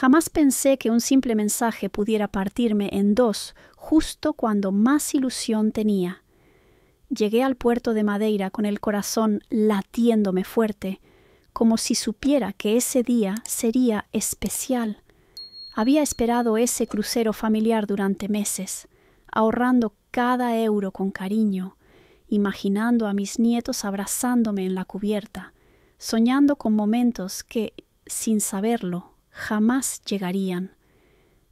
Jamás pensé que un simple mensaje pudiera partirme en dos justo cuando más ilusión tenía. Llegué al puerto de Madeira con el corazón latiéndome fuerte, como si supiera que ese día sería especial. Había esperado ese crucero familiar durante meses, ahorrando cada euro con cariño, imaginando a mis nietos abrazándome en la cubierta, soñando con momentos que, sin saberlo, jamás llegarían.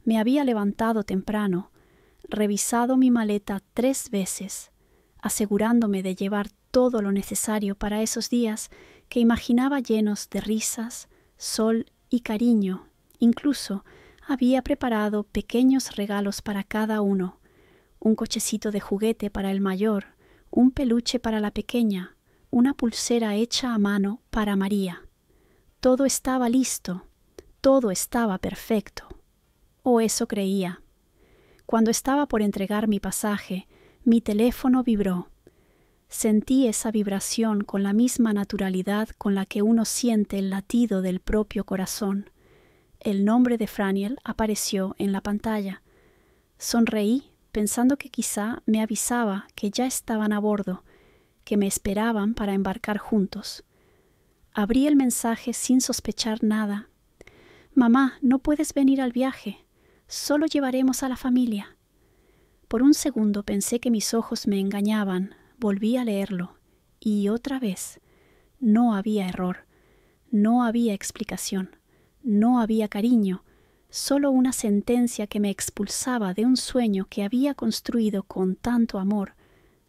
Me había levantado temprano, revisado mi maleta 3 veces, asegurándome de llevar todo lo necesario para esos días que imaginaba llenos de risas, sol y cariño. Incluso había preparado pequeños regalos para cada uno, un cochecito de juguete para el mayor, un peluche para la pequeña, una pulsera hecha a mano para María. Todo estaba listo, todo estaba perfecto. O eso creía. Cuando estaba por entregar mi pasaje, mi teléfono vibró. Sentí esa vibración con la misma naturalidad con la que uno siente el latido del propio corazón. El nombre de Franiel apareció en la pantalla. Sonreí, pensando que quizá me avisaba que ya estaban a bordo, que me esperaban para embarcar juntos. Abrí el mensaje sin sospechar nada. «Mamá, no puedes venir al viaje. Solo llevaremos a la familia». Por un segundo pensé que mis ojos me engañaban. Volví a leerlo. Y otra vez. No había error. No había explicación. No había cariño. Solo una sentencia que me expulsaba de un sueño que había construido con tanto amor.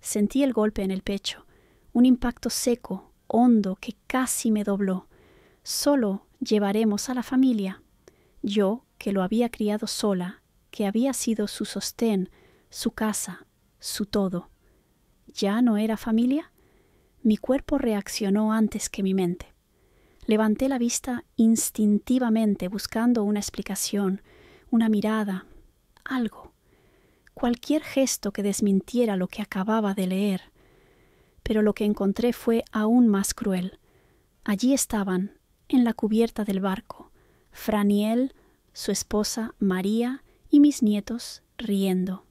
Sentí el golpe en el pecho. Un impacto seco, hondo, que casi me dobló. Solo llevaremos a la familia. Yo, que lo había criado sola, que había sido su sostén, su casa, su todo. ¿Ya no era familia? Mi cuerpo reaccionó antes que mi mente. Levanté la vista instintivamente buscando una explicación, una mirada, algo, cualquier gesto que desmintiera lo que acababa de leer. Pero lo que encontré fue aún más cruel. Allí estaban, en la cubierta del barco, Franiel, su esposa María y mis nietos riendo,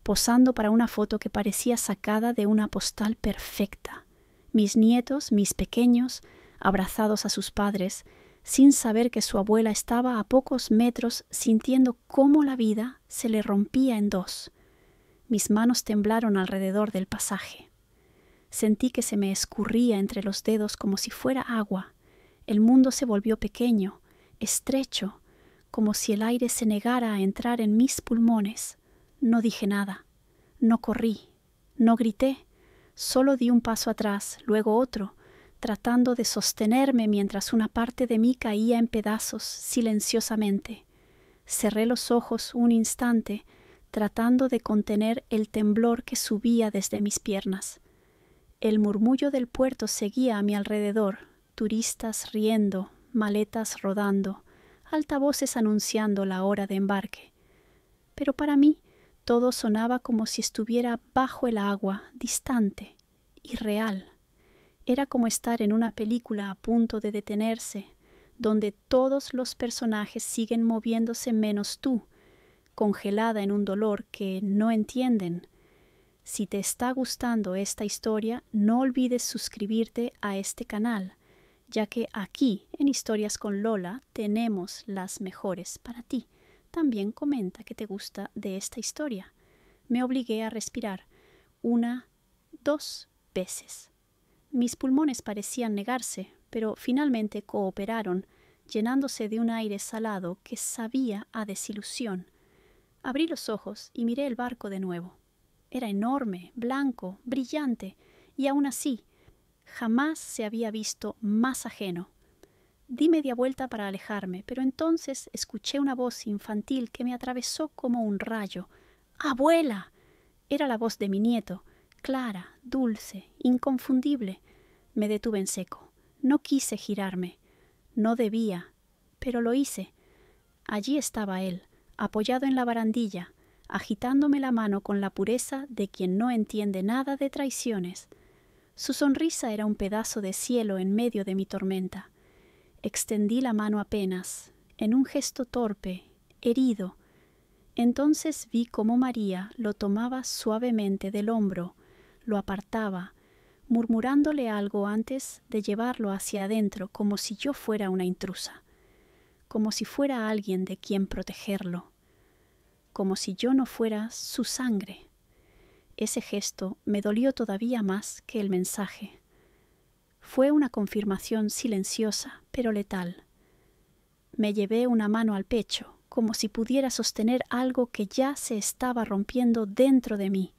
posando para una foto que parecía sacada de una postal perfecta. Mis nietos, mis pequeños, abrazados a sus padres, sin saber que su abuela estaba a pocos metros sintiendo cómo la vida se le rompía en dos. Mis manos temblaron alrededor del pasaje. Sentí que se me escurría entre los dedos como si fuera agua. El mundo se volvió pequeño, estrecho, como si el aire se negara a entrar en mis pulmones. No dije nada, no corrí, no grité, solo di un paso atrás, luego otro, tratando de sostenerme mientras una parte de mí caía en pedazos silenciosamente. Cerré los ojos un instante, tratando de contener el temblor que subía desde mis piernas. El murmullo del puerto seguía a mi alrededor, turistas riendo, maletas rodando, altavoces anunciando la hora de embarque. Pero para mí todo sonaba como si estuviera bajo el agua, distante, irreal. Era como estar en una película a punto de detenerse, donde todos los personajes siguen moviéndose menos tú, congelada en un dolor que no entienden. Si te está gustando esta historia, no olvides suscribirte a este canal, ya que aquí, en Historias con Lola, tenemos las mejores para ti. También comenta qué te gusta de esta historia. Me obligué a respirar 1, 2 veces. Mis pulmones parecían negarse, pero finalmente cooperaron, llenándose de un aire salado que sabía a desilusión. Abrí los ojos y miré el barco de nuevo. Era enorme, blanco, brillante, y aún así, jamás se había visto más ajeno. Di media vuelta para alejarme, pero entonces escuché una voz infantil que me atravesó como un rayo. ¡Abuela! Era la voz de mi nieto, clara, dulce, inconfundible. Me detuve en seco. No quise girarme. No debía, pero lo hice. Allí estaba él, apoyado en la barandilla, agitándome la mano con la pureza de quien no entiende nada de traiciones. Su sonrisa era un pedazo de cielo en medio de mi tormenta. Extendí la mano apenas, en un gesto torpe, herido. Entonces vi cómo María lo tomaba suavemente del hombro, lo apartaba, murmurándole algo antes de llevarlo hacia adentro, como si yo fuera una intrusa, como si fuera alguien de quien protegerlo, como si yo no fuera su sangre. Ese gesto me dolió todavía más que el mensaje. Fue una confirmación silenciosa, pero letal. Me llevé una mano al pecho, como si pudiera sostener algo que ya se estaba rompiendo dentro de mí.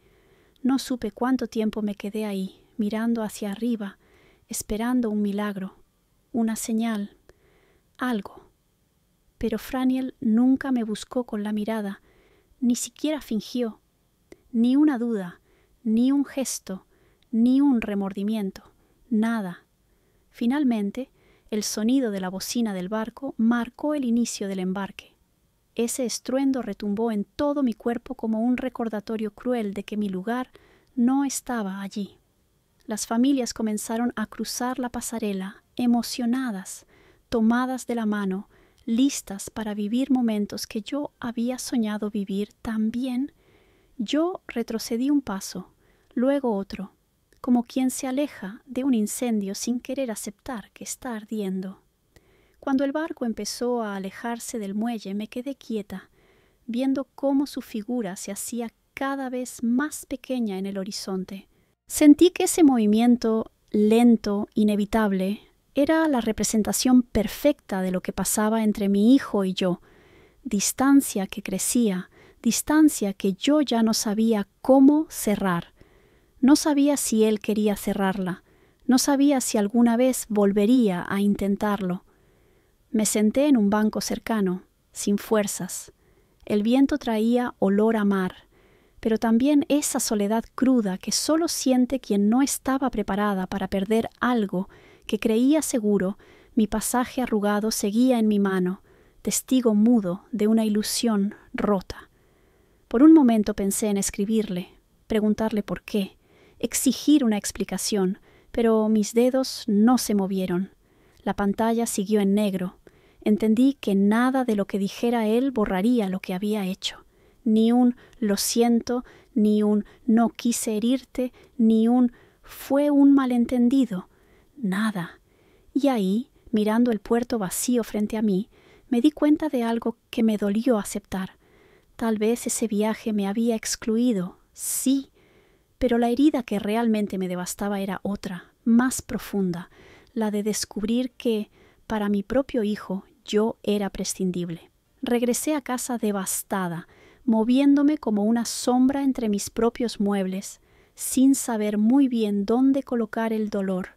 No supe cuánto tiempo me quedé ahí, mirando hacia arriba, esperando un milagro, una señal, algo. Pero Franiel nunca me buscó con la mirada, ni siquiera fingió, ni una duda, ni un gesto, ni un remordimiento, nada. Finalmente, el sonido de la bocina del barco marcó el inicio del embarque. Ese estruendo retumbó en todo mi cuerpo como un recordatorio cruel de que mi lugar no estaba allí. Las familias comenzaron a cruzar la pasarela, emocionadas, tomadas de la mano, listas para vivir momentos que yo había soñado vivir también. Yo retrocedí un paso, luego otro, como quien se aleja de un incendio sin querer aceptar que está ardiendo. Cuando el barco empezó a alejarse del muelle, me quedé quieta, viendo cómo su figura se hacía cada vez más pequeña en el horizonte. Sentí que ese movimiento lento, inevitable, era la representación perfecta de lo que pasaba entre mi hijo y yo, distancia que crecía, distancia que yo ya no sabía cómo cerrar. No sabía si él quería cerrarla, no sabía si alguna vez volvería a intentarlo. Me senté en un banco cercano, sin fuerzas. El viento traía olor a mar, pero también esa soledad cruda que solo siente quien no estaba preparada para perder algo que creía seguro. Mi pasaje arrugado seguía en mi mano, testigo mudo de una ilusión rota. Por un momento pensé en escribirle, preguntarle por qué, exigir una explicación, pero mis dedos no se movieron. La pantalla siguió en negro. Entendí que nada de lo que dijera él borraría lo que había hecho. Ni un lo siento, ni un no quise herirte, ni un fue un malentendido. Nada. Y ahí, mirando el puerto vacío frente a mí, me di cuenta de algo que me dolió aceptar. Tal vez ese viaje me había excluido, sí, pero la herida que realmente me devastaba era otra, más profunda, la de descubrir que, para mi propio hijo, yo era prescindible. Regresé a casa devastada, moviéndome como una sombra entre mis propios muebles, sin saber muy bien dónde colocar el dolor.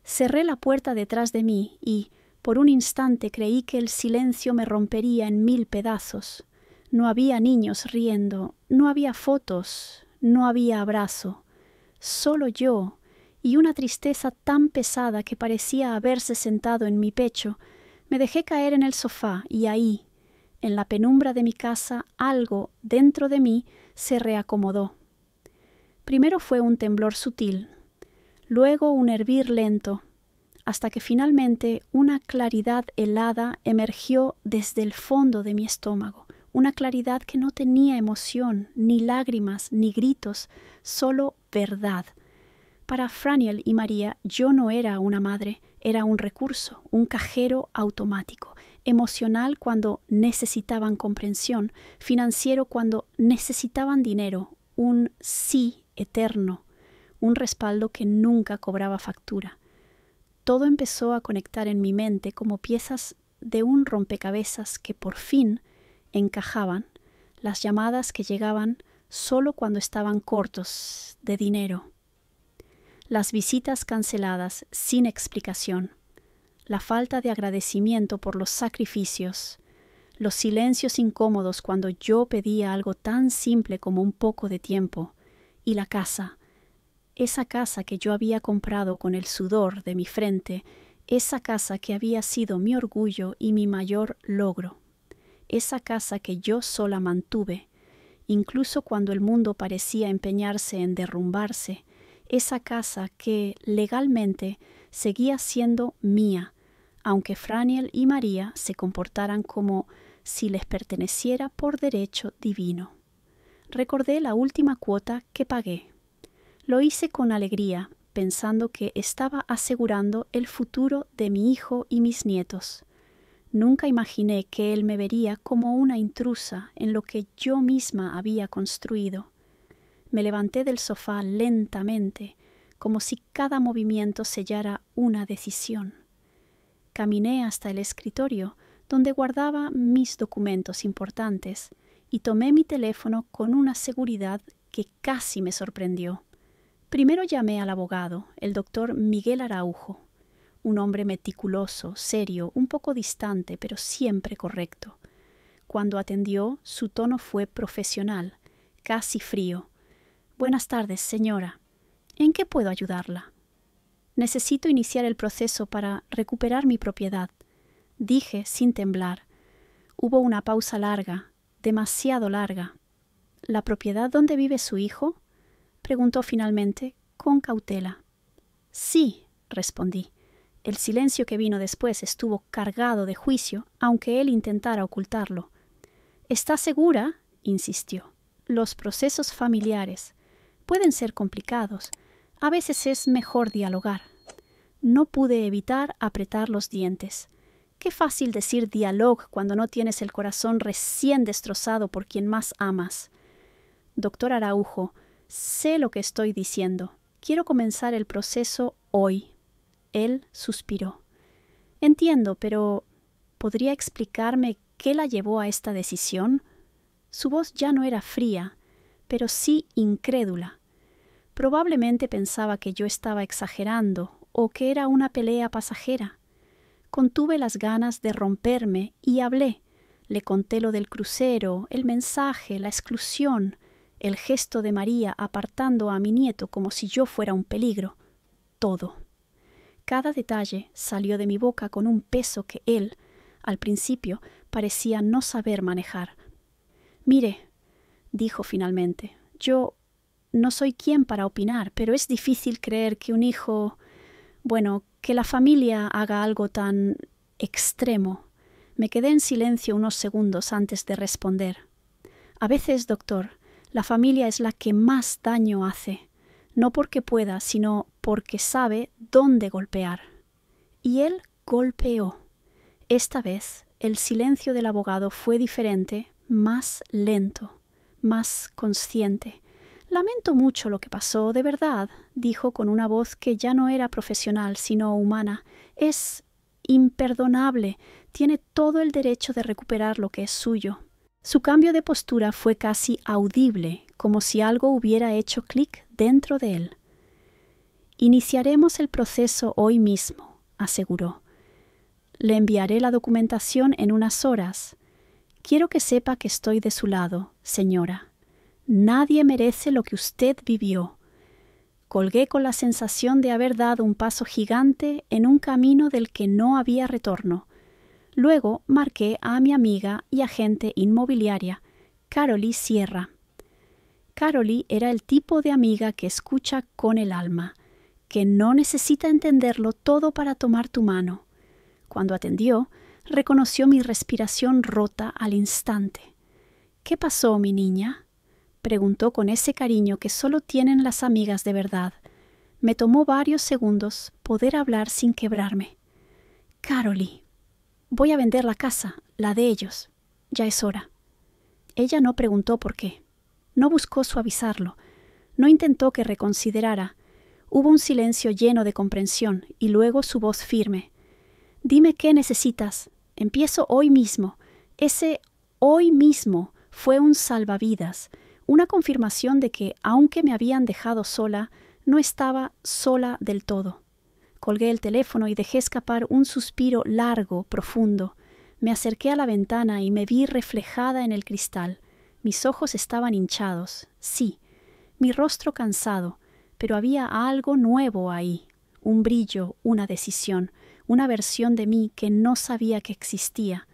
Cerré la puerta detrás de mí y, por un instante, creí que el silencio me rompería en 1000 pedazos. No había niños riendo, no había fotos, no había abrazo. Solo yo, y una tristeza tan pesada que parecía haberse sentado en mi pecho. Me dejé caer en el sofá y ahí, en la penumbra de mi casa, algo dentro de mí se reacomodó. Primero fue un temblor sutil, luego un hervir lento, hasta que finalmente una claridad helada emergió desde el fondo de mi estómago, una claridad que no tenía emoción, ni lágrimas, ni gritos, solo verdad. Para Franiel y María yo no era una madre, era un recurso, un cajero automático, emocional cuando necesitaban comprensión, financiero cuando necesitaban dinero, un sí eterno, un respaldo que nunca cobraba factura. Todo empezó a conectar en mi mente como piezas de un rompecabezas que por fin encajaban, las llamadas que llegaban solo cuando estaban cortos de dinero, las visitas canceladas sin explicación, la falta de agradecimiento por los sacrificios, los silencios incómodos cuando yo pedía algo tan simple como un poco de tiempo, y la casa, esa casa que yo había comprado con el sudor de mi frente, esa casa que había sido mi orgullo y mi mayor logro, esa casa que yo sola mantuve, incluso cuando el mundo parecía empeñarse en derrumbarse, esa casa que legalmente seguía siendo mía, aunque Franiel y María se comportaran como si les perteneciera por derecho divino. Recordé la última cuota que pagué. Lo hice con alegría, pensando que estaba asegurando el futuro de mi hijo y mis nietos. Nunca imaginé que él me vería como una intrusa en lo que yo misma había construido. Me levanté del sofá lentamente, como si cada movimiento sellara una decisión. Caminé hasta el escritorio, donde guardaba mis documentos importantes, y tomé mi teléfono con una seguridad que casi me sorprendió. Primero llamé al abogado, el doctor Miguel Araujo, un hombre meticuloso, serio, un poco distante, pero siempre correcto. Cuando atendió, su tono fue profesional, casi frío. «Buenas tardes, señora. ¿En qué puedo ayudarla?» «Necesito iniciar el proceso para recuperar mi propiedad», dije sin temblar. Hubo una pausa larga, demasiado larga. «¿La propiedad donde vive su hijo?», preguntó finalmente, con cautela. «Sí», respondí. El silencio que vino después estuvo cargado de juicio, aunque él intentara ocultarlo. «¿Está segura?», insistió. «Los procesos familiares pueden ser complicados. A veces es mejor dialogar». No pude evitar apretar los dientes. Qué fácil decir dialogue cuando no tienes el corazón recién destrozado por quien más amas. «Doctor Araujo, sé lo que estoy diciendo. Quiero comenzar el proceso hoy». Él suspiró. «Entiendo, pero ¿podría explicarme qué la llevó a esta decisión?» Su voz ya no era fría, pero sí incrédula. Probablemente pensaba que yo estaba exagerando o que era una pelea pasajera. Contuve las ganas de romperme y hablé. Le conté lo del crucero, el mensaje, la exclusión, el gesto de María apartando a mi nieto como si yo fuera un peligro. Todo. Cada detalle salió de mi boca con un peso que él, al principio, parecía no saber manejar. «Mire», dijo finalmente, «yo no soy quien para opinar, pero es difícil creer que un hijo... que la familia haga algo tan extremo». Me quedé en silencio unos segundos antes de responder. «A veces, doctor, la familia es la que más daño hace, no porque pueda, sino porque sabe dónde golpear». Y él golpeó. Esta vez, el silencio del abogado fue diferente, más lento, más consciente. «Lamento mucho lo que pasó, de verdad», dijo con una voz que ya no era profesional, sino humana. «Es imperdonable. Tiene todo el derecho de recuperar lo que es suyo». Su cambio de postura fue casi audible, como si algo hubiera hecho clic dentro de él. «Iniciaremos el proceso hoy mismo», aseguró. «Le enviaré la documentación en unas horas. Quiero que sepa que estoy de su lado, señora. Nadie merece lo que usted vivió». Colgué con la sensación de haber dado un paso gigante en un camino del que no había retorno. Luego marqué a mi amiga y agente inmobiliaria, Caroly Sierra. Caroly era el tipo de amiga que escucha con el alma, que no necesita entenderlo todo para tomar tu mano. Cuando atendió, reconoció mi respiración rota al instante. «¿Qué pasó, mi niña?», preguntó con ese cariño que solo tienen las amigas de verdad. Me tomó varios segundos poder hablar sin quebrarme. «Caroly, voy a vender la casa, la de ellos. Ya es hora». Ella no preguntó por qué. No buscó suavizarlo. No intentó que reconsiderara. Hubo un silencio lleno de comprensión y luego su voz firme. «Dime qué necesitas. Empiezo hoy mismo». Ese hoy mismo fue un salvavidas, una confirmación de que, aunque me habían dejado sola, no estaba sola del todo. Colgué el teléfono y dejé escapar un suspiro largo, profundo. Me acerqué a la ventana y me vi reflejada en el cristal. Mis ojos estaban hinchados, sí, mi rostro cansado, pero había algo nuevo ahí, un brillo, una decisión, una versión de mí que no sabía que existía.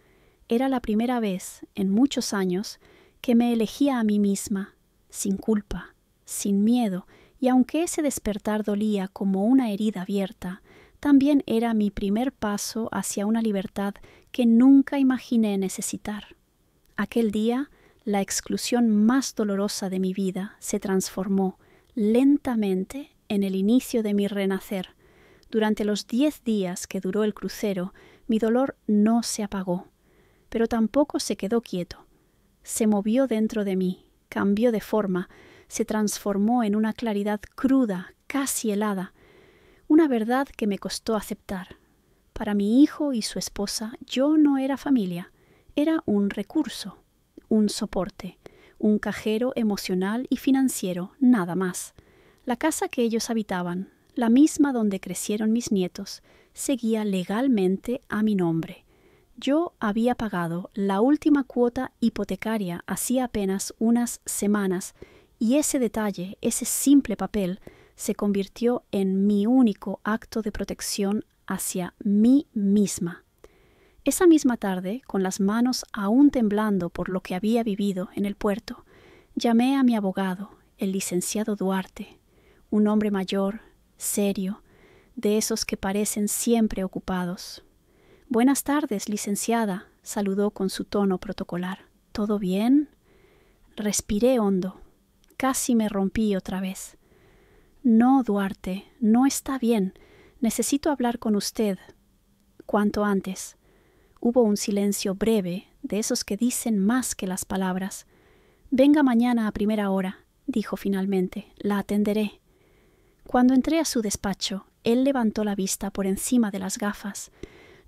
Era la primera vez, en muchos años, que me elegía a mí misma, sin culpa, sin miedo, y aunque ese despertar dolía como una herida abierta, también era mi primer paso hacia una libertad que nunca imaginé necesitar. Aquel día, la exclusión más dolorosa de mi vida se transformó lentamente en el inicio de mi renacer. Durante los 10 días que duró el crucero, mi dolor no se apagó, pero tampoco se quedó quieto. Se movió dentro de mí, cambió de forma, se transformó en una claridad cruda, casi helada, una verdad que me costó aceptar. Para mi hijo y su esposa, yo no era familia, era un recurso, un soporte, un cajero emocional y financiero, nada más. La casa que ellos habitaban, la misma donde crecieron mis nietos, seguía legalmente a mi nombre. Yo había pagado la última cuota hipotecaria hacía apenas unas semanas, y ese detalle, ese simple papel, se convirtió en mi único acto de protección hacia mí misma. Esa misma tarde, con las manos aún temblando por lo que había vivido en el puerto, llamé a mi abogado, el licenciado Duarte, un hombre mayor, serio, de esos que parecen siempre ocupados. «Buenas tardes, licenciada», saludó con su tono protocolar. «¿Todo bien?» Respiré hondo. Casi me rompí otra vez. «No, Duarte, no está bien. Necesito hablar con usted. Cuanto antes». Hubo un silencio breve, de esos que dicen más que las palabras. «Venga mañana a primera hora», dijo finalmente. «La atenderé». Cuando entré a su despacho, él levantó la vista por encima de las gafas.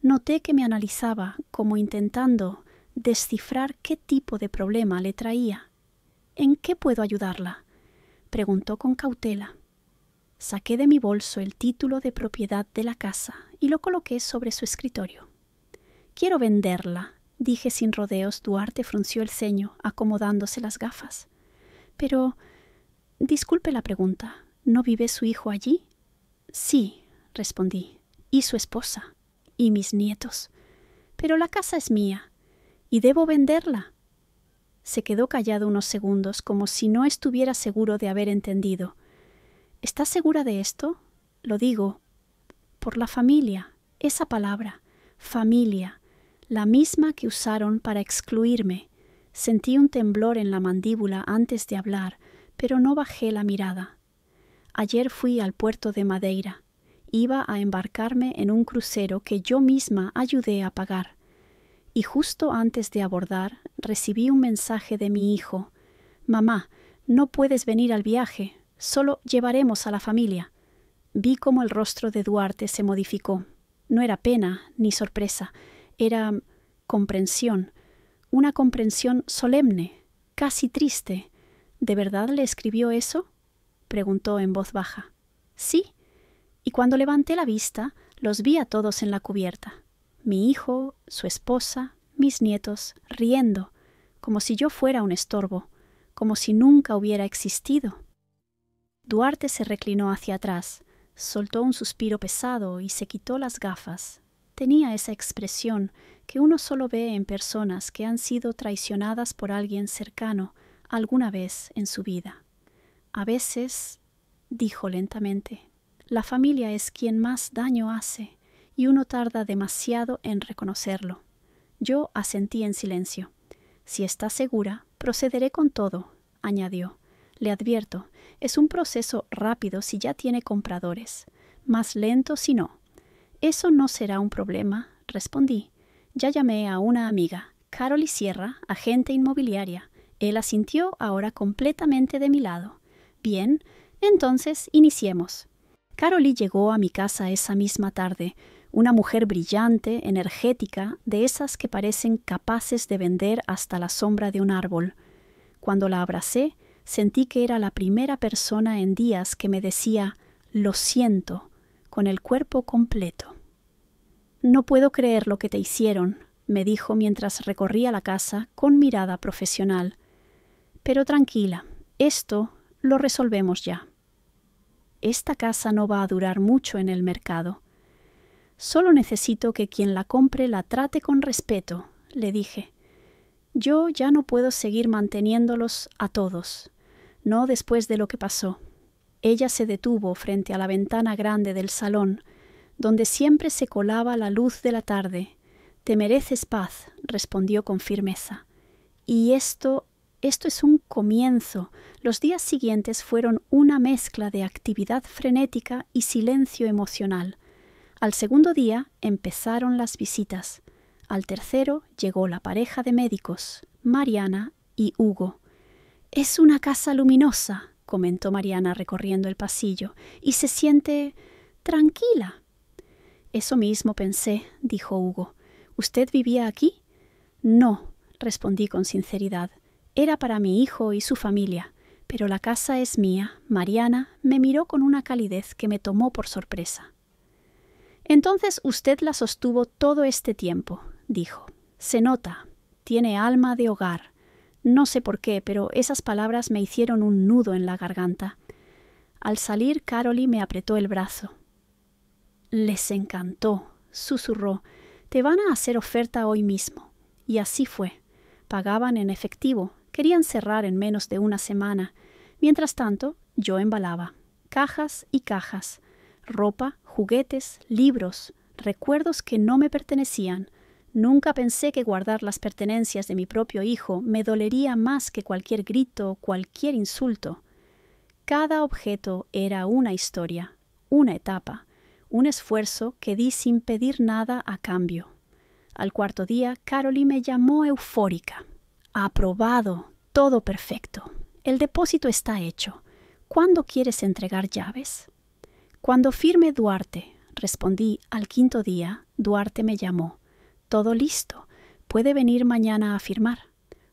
Noté que me analizaba, como intentando descifrar qué tipo de problema le traía. «¿En qué puedo ayudarla?», preguntó con cautela. Saqué de mi bolso el título de propiedad de la casa y lo coloqué sobre su escritorio. «Quiero venderla», dije sin rodeos. Duarte frunció el ceño, acomodándose las gafas. «Pero, disculpe la pregunta, ¿no vive su hijo allí?» «Sí», respondí, «y su esposa, y mis nietos. Pero la casa es mía, y debo venderla». Se quedó callado unos segundos, como si no estuviera seguro de haber entendido. «¿Estás segura de esto?» «Lo digo por la familia, esa palabra, familia, la misma que usaron para excluirme». Sentí un temblor en la mandíbula antes de hablar, pero no bajé la mirada. Ayer fui al puerto de Madeira. Iba a embarcarme en un crucero que yo misma ayudé a pagar. Y justo antes de abordar, recibí un mensaje de mi hijo. «Mamá, no puedes venir al viaje, solo llevaremos a la familia». Vi cómo el rostro de Duarte se modificó. No era pena ni sorpresa, era comprensión, una comprensión solemne, casi triste. «¿De verdad le escribió eso?», preguntó en voz baja. «Sí». Y cuando levanté la vista, los vi a todos en la cubierta. Mi hijo, su esposa, mis nietos, riendo, como si yo fuera un estorbo, como si nunca hubiera existido. Duarte se reclinó hacia atrás, soltó un suspiro pesado y se quitó las gafas. Tenía esa expresión que uno solo ve en personas que han sido traicionadas por alguien cercano alguna vez en su vida. «A veces», dijo lentamente, «la familia es quien más daño hace y uno tarda demasiado en reconocerlo». Yo asentí en silencio. «Si está segura, procederé con todo», añadió. «Le advierto, es un proceso rápido si ya tiene compradores, más lento si no». «Eso no será un problema», respondí. «Ya llamé a una amiga, Caroli Sierra, agente inmobiliaria. Él asintió, ahora completamente de mi lado». «Bien, entonces iniciemos». Caroli llegó a mi casa esa misma tarde, una mujer brillante, energética, de esas que parecen capaces de vender hasta la sombra de un árbol. Cuando la abracé, sentí que era la primera persona en días que me decía «lo siento», con el cuerpo completo. «No puedo creer lo que te hicieron», me dijo mientras recorría la casa con mirada profesional. «Pero tranquila, esto lo resolvemos ya. Esta casa no va a durar mucho en el mercado. Solo necesito que quien la compre la trate con respeto», le dije. «Yo ya no puedo seguir manteniéndolos a todos, no después de lo que pasó». Ella se detuvo frente a la ventana grande del salón, donde siempre se colaba la luz de la tarde. Te mereces paz, respondió con firmeza. Y esto es un comienzo. Los días siguientes fueron una mezcla de actividad frenética y silencio emocional. Al segundo día empezaron las visitas. Al tercero llegó la pareja de médicos, Mariana y Hugo. «Es una casa luminosa», comentó Mariana recorriendo el pasillo, «y se siente tranquila». «Eso mismo pensé», dijo Hugo. «¿Usted vivía aquí?» «No», respondí con sinceridad. «Era para mi hijo y su familia, pero la casa es mía». Mariana me miró con una calidez que me tomó por sorpresa. «Entonces usted la sostuvo todo este tiempo», dijo. «Se nota, tiene alma de hogar». No sé por qué, pero esas palabras me hicieron un nudo en la garganta. Al salir, Caroli me apretó el brazo. «Les encantó», susurró. «Te van a hacer oferta hoy mismo». Y así fue. Pagaban en efectivo. Querían cerrar en menos de una semana. Mientras tanto, yo embalaba. Cajas y cajas. Ropa, juguetes, libros, recuerdos que no me pertenecían. Nunca pensé que guardar las pertenencias de mi propio hijo me dolería más que cualquier grito o cualquier insulto. Cada objeto era una historia, una etapa, un esfuerzo que di sin pedir nada a cambio. Al cuarto día, Caroli me llamó eufórica. «Aprobado, todo perfecto. El depósito está hecho. ¿Cuándo quieres entregar llaves?» «Cuando firme Duarte», respondí. Al quinto día, Duarte me llamó. «Todo listo. Puede venir mañana a firmar».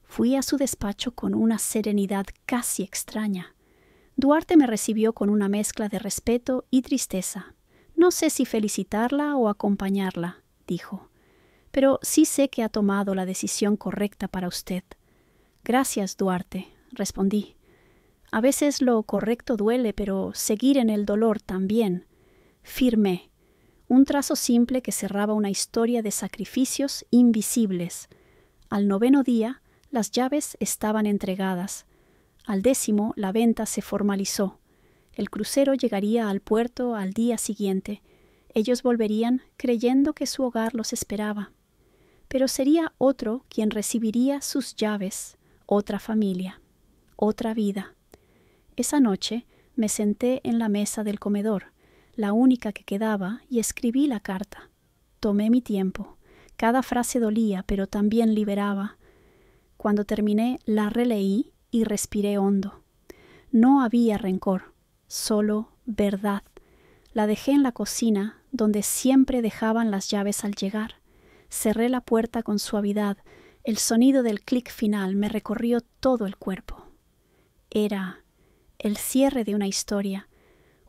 Fui a su despacho con una serenidad casi extraña. Duarte me recibió con una mezcla de respeto y tristeza. «No sé si felicitarla o acompañarla», dijo. «Pero sí sé que ha tomado la decisión correcta para usted». «Gracias, Duarte», respondí. «A veces lo correcto duele, pero seguir en el dolor también». Firmé. Un trazo simple que cerraba una historia de sacrificios invisibles. Al 9º día, las llaves estaban entregadas. Al 10º, la venta se formalizó. El crucero llegaría al puerto al día siguiente. Ellos volverían creyendo que su hogar los esperaba. Pero sería otro quien recibiría sus llaves, otra familia, otra vida. Esa noche me senté en la mesa del comedor, la única que quedaba, y escribí la carta. Tomé mi tiempo. Cada frase dolía, pero también liberaba. Cuando terminé, la releí y respiré hondo. No había rencor, solo verdad. La dejé en la cocina, donde siempre dejaban las llaves al llegar. Cerré la puerta con suavidad. El sonido del clic final me recorrió todo el cuerpo. Era el cierre de una historia,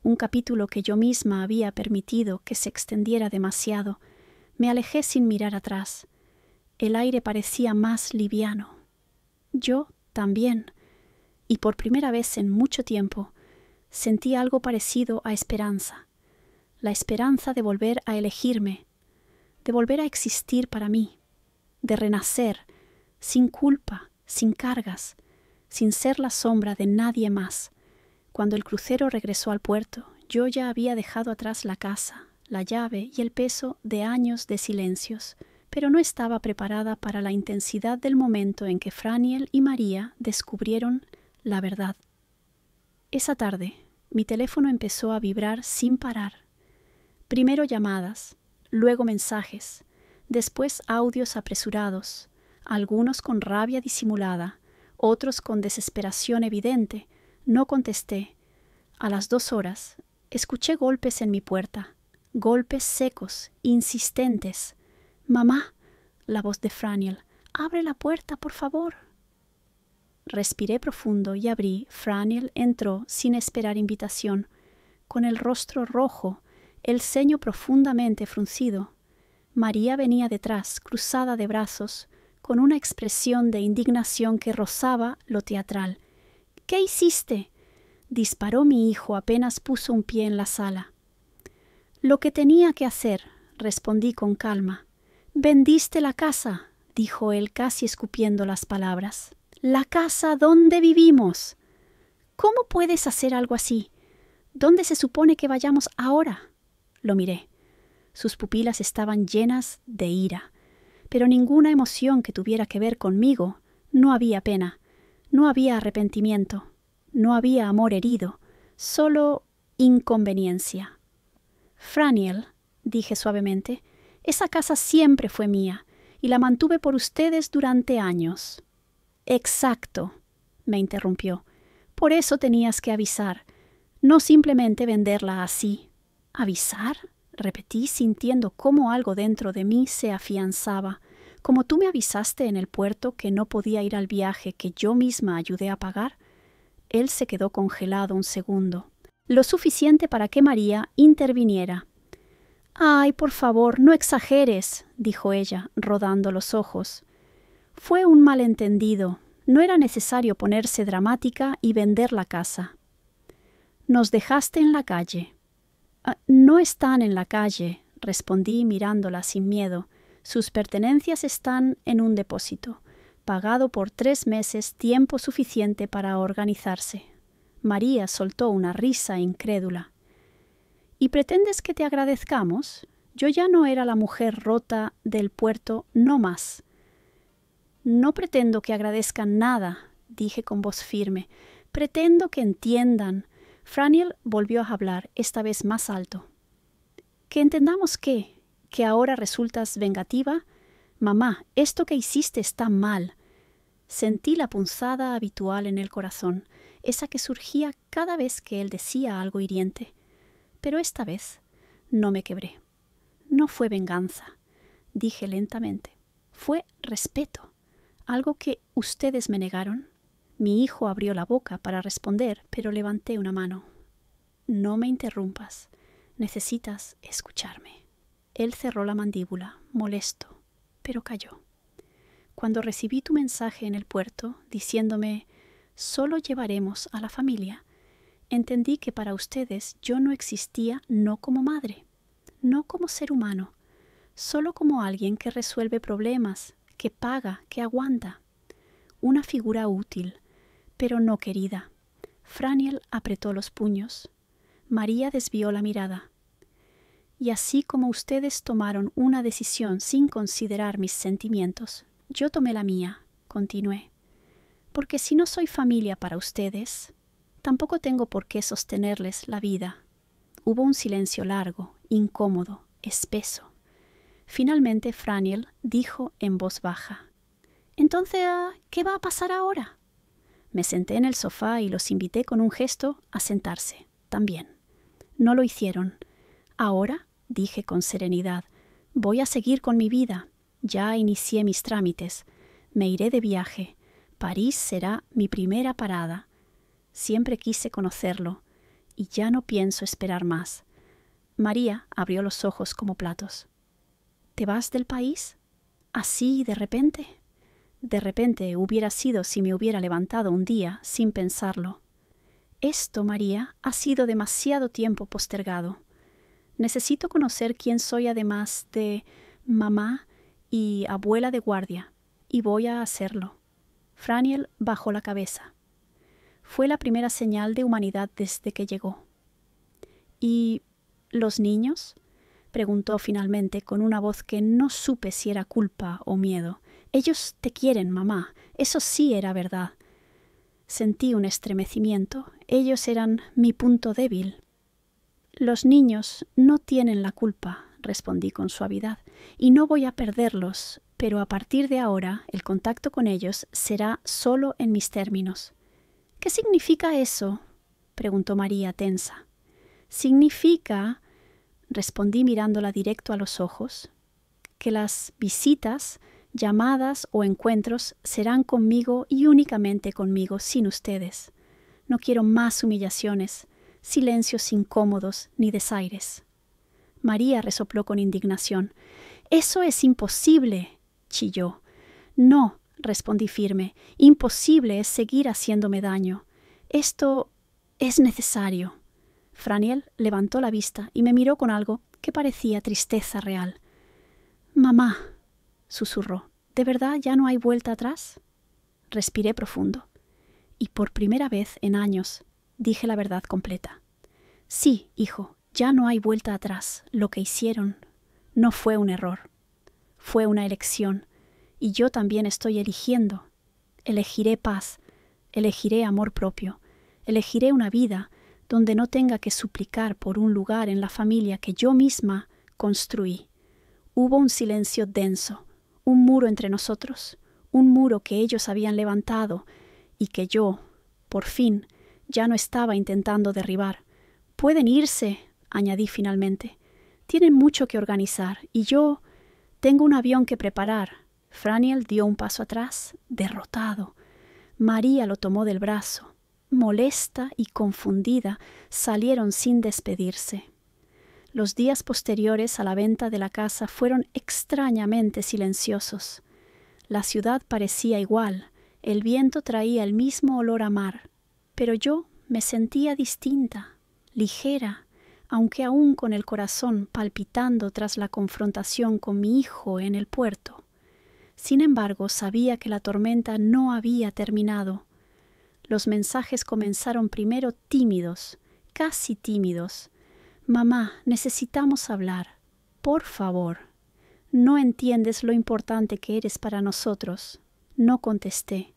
un capítulo que yo misma había permitido que se extendiera demasiado. Me alejé sin mirar atrás. El aire parecía más liviano. Yo también, y por primera vez en mucho tiempo, sentí algo parecido a esperanza. La esperanza de volver a elegirme, de volver a existir para mí, de renacer, sin culpa, sin cargas, sin ser la sombra de nadie más. Cuando el crucero regresó al puerto, yo ya había dejado atrás la casa, la llave y el peso de años de silencios, pero no estaba preparada para la intensidad del momento en que Franiel y María descubrieron la verdad. Esa tarde, mi teléfono empezó a vibrar sin parar. Primero llamadas, luego mensajes, después audios apresurados, algunos con rabia disimulada, otros con desesperación evidente. No contesté. A las 2 horas, escuché golpes en mi puerta, golpes secos, insistentes. «Mamá», la voz de Franiel, «abre la puerta, por favor». Respiré profundo y abrí. Franiel entró sin esperar invitación, con el rostro rojo, el ceño profundamente fruncido. María venía detrás, cruzada de brazos, con una expresión de indignación que rozaba lo teatral. «¿Qué hiciste?», disparó mi hijo apenas puso un pie en la sala. «Lo que tenía que hacer», respondí con calma. «Vendiste la casa», dijo él casi escupiendo las palabras. «La casa donde vivimos». «¿Cómo puedes hacer algo así? ¿Dónde se supone que vayamos ahora?». Lo miré. Sus pupilas estaban llenas de ira, pero ninguna emoción que tuviera que ver conmigo. No había pena, no había arrepentimiento, no había amor herido, solo inconveniencia. Franiel, dije suavemente, esa casa siempre fue mía y la mantuve por ustedes durante años. Exacto, me interrumpió. Por eso tenías que avisar, no simplemente venderla así. ¿Avisar? Repetí, sintiendo cómo algo dentro de mí se afianzaba. Como tú me avisaste en el puerto que no podía ir al viaje que yo misma ayudé a pagar. Él se quedó congelado un segundo, lo suficiente para que María interviniera. «Ay, por favor, no exageres», dijo ella, rodando los ojos. «Fue un malentendido. No era necesario ponerse dramática y vender la casa. Nos dejaste en la calle». «No están en la calle», respondí mirándola sin miedo. «Sus pertenencias están en un depósito, pagado por 3 meses, tiempo suficiente para organizarse». María soltó una risa incrédula. «¿Y pretendes que te agradezcamos? Yo ya no era la mujer rota del puerto, no más». «No pretendo que agradezcan nada», dije con voz firme. «Pretendo que entiendan». Franiel volvió a hablar, esta vez más alto. «¿Que entendamos qué? ¿Que ahora resultas vengativa? Mamá, esto que hiciste está mal». Sentí la punzada habitual en el corazón, esa que surgía cada vez que él decía algo hiriente. Pero esta vez no me quebré. No fue venganza, dije lentamente. Fue respeto, algo que ustedes me negaron. Mi hijo abrió la boca para responder, pero levanté una mano. «No me interrumpas. Necesitas escucharme». Él cerró la mandíbula, molesto, pero calló. «Cuando recibí tu mensaje en el puerto, diciéndome, solo llevaremos a la familia, entendí que para ustedes yo no existía no como madre, no como ser humano, solo como alguien que resuelve problemas, que paga, que aguanta. Una figura útil, pero no querida». Franiel apretó los puños. María desvió la mirada. «Y así como ustedes tomaron una decisión sin considerar mis sentimientos, yo tomé la mía», continué. «Porque si no soy familia para ustedes, tampoco tengo por qué sostenerles la vida». Hubo un silencio largo, incómodo, espeso. Finalmente Franiel dijo en voz baja: «Entonces, ¿qué va a pasar ahora?» Me senté en el sofá y los invité con un gesto a sentarse, también. No lo hicieron. «Ahora», dije con serenidad, «voy a seguir con mi vida. Ya inicié mis trámites. Me iré de viaje. París será mi primera parada. Siempre quise conocerlo y ya no pienso esperar más». María abrió los ojos como platos. «¿Te vas del país? ¿Así de repente?» De repente hubiera sido si me hubiera levantado un día sin pensarlo. «Esto, María, ha sido demasiado tiempo postergado. Necesito conocer quién soy además de mamá y abuela de guardia, y voy a hacerlo». Franiel bajó la cabeza. Fue la primera señal de humanidad desde que llegó. «¿Y los niños?», preguntó finalmente con una voz que no supe si era culpa o miedo. «Ellos te quieren, mamá. Eso sí era verdad». Sentí un estremecimiento. Ellos eran mi punto débil. «Los niños no tienen la culpa», respondí con suavidad, «y no voy a perderlos, pero a partir de ahora el contacto con ellos será solo en mis términos». «¿Qué significa eso?», preguntó María tensa. «Significa», respondí mirándola directo a los ojos, «que las visitas, llamadas o encuentros serán conmigo y únicamente conmigo, sin ustedes. No quiero más humillaciones, silencios incómodos ni desaires». María resopló con indignación. «¡Eso es imposible!», chilló. «No», respondí firme, «imposible es seguir haciéndome daño. Esto es necesario». Franiel levantó la vista y me miró con algo que parecía tristeza real. «Mamá», susurró, «¿de verdad ya no hay vuelta atrás?». Respiré profundo y por primera vez en años dije la verdad completa. «Sí, hijo, ya no hay vuelta atrás. Lo que hicieron No fue un error, fue una elección, y yo también estoy eligiendo. Elegiré paz, elegiré amor propio, elegiré una vida donde no tenga que suplicar por un lugar en la familia que yo misma construí. Hubo un silencio denso, un muro entre nosotros, un muro que ellos habían levantado y que yo, por fin, ya no estaba intentando derribar. Pueden irse, añadí finalmente. Tienen mucho que organizar y yo tengo un avión que preparar. Franiel dio un paso atrás, derrotado. María lo tomó del brazo. Molesta y confundida, salieron sin despedirse. Los días posteriores a la venta de la casa fueron extrañamente silenciosos. La ciudad parecía igual, el viento traía el mismo olor a mar, pero yo me sentía distinta, ligera, aunque aún con el corazón palpitando tras la confrontación con mi hijo en el puerto. Sin embargo, sabía que la tormenta no había terminado. Los mensajes comenzaron primero tímidos, casi tímidos. «Mamá, necesitamos hablar. Por favor». «No entiendes lo importante que eres para nosotros». No contesté.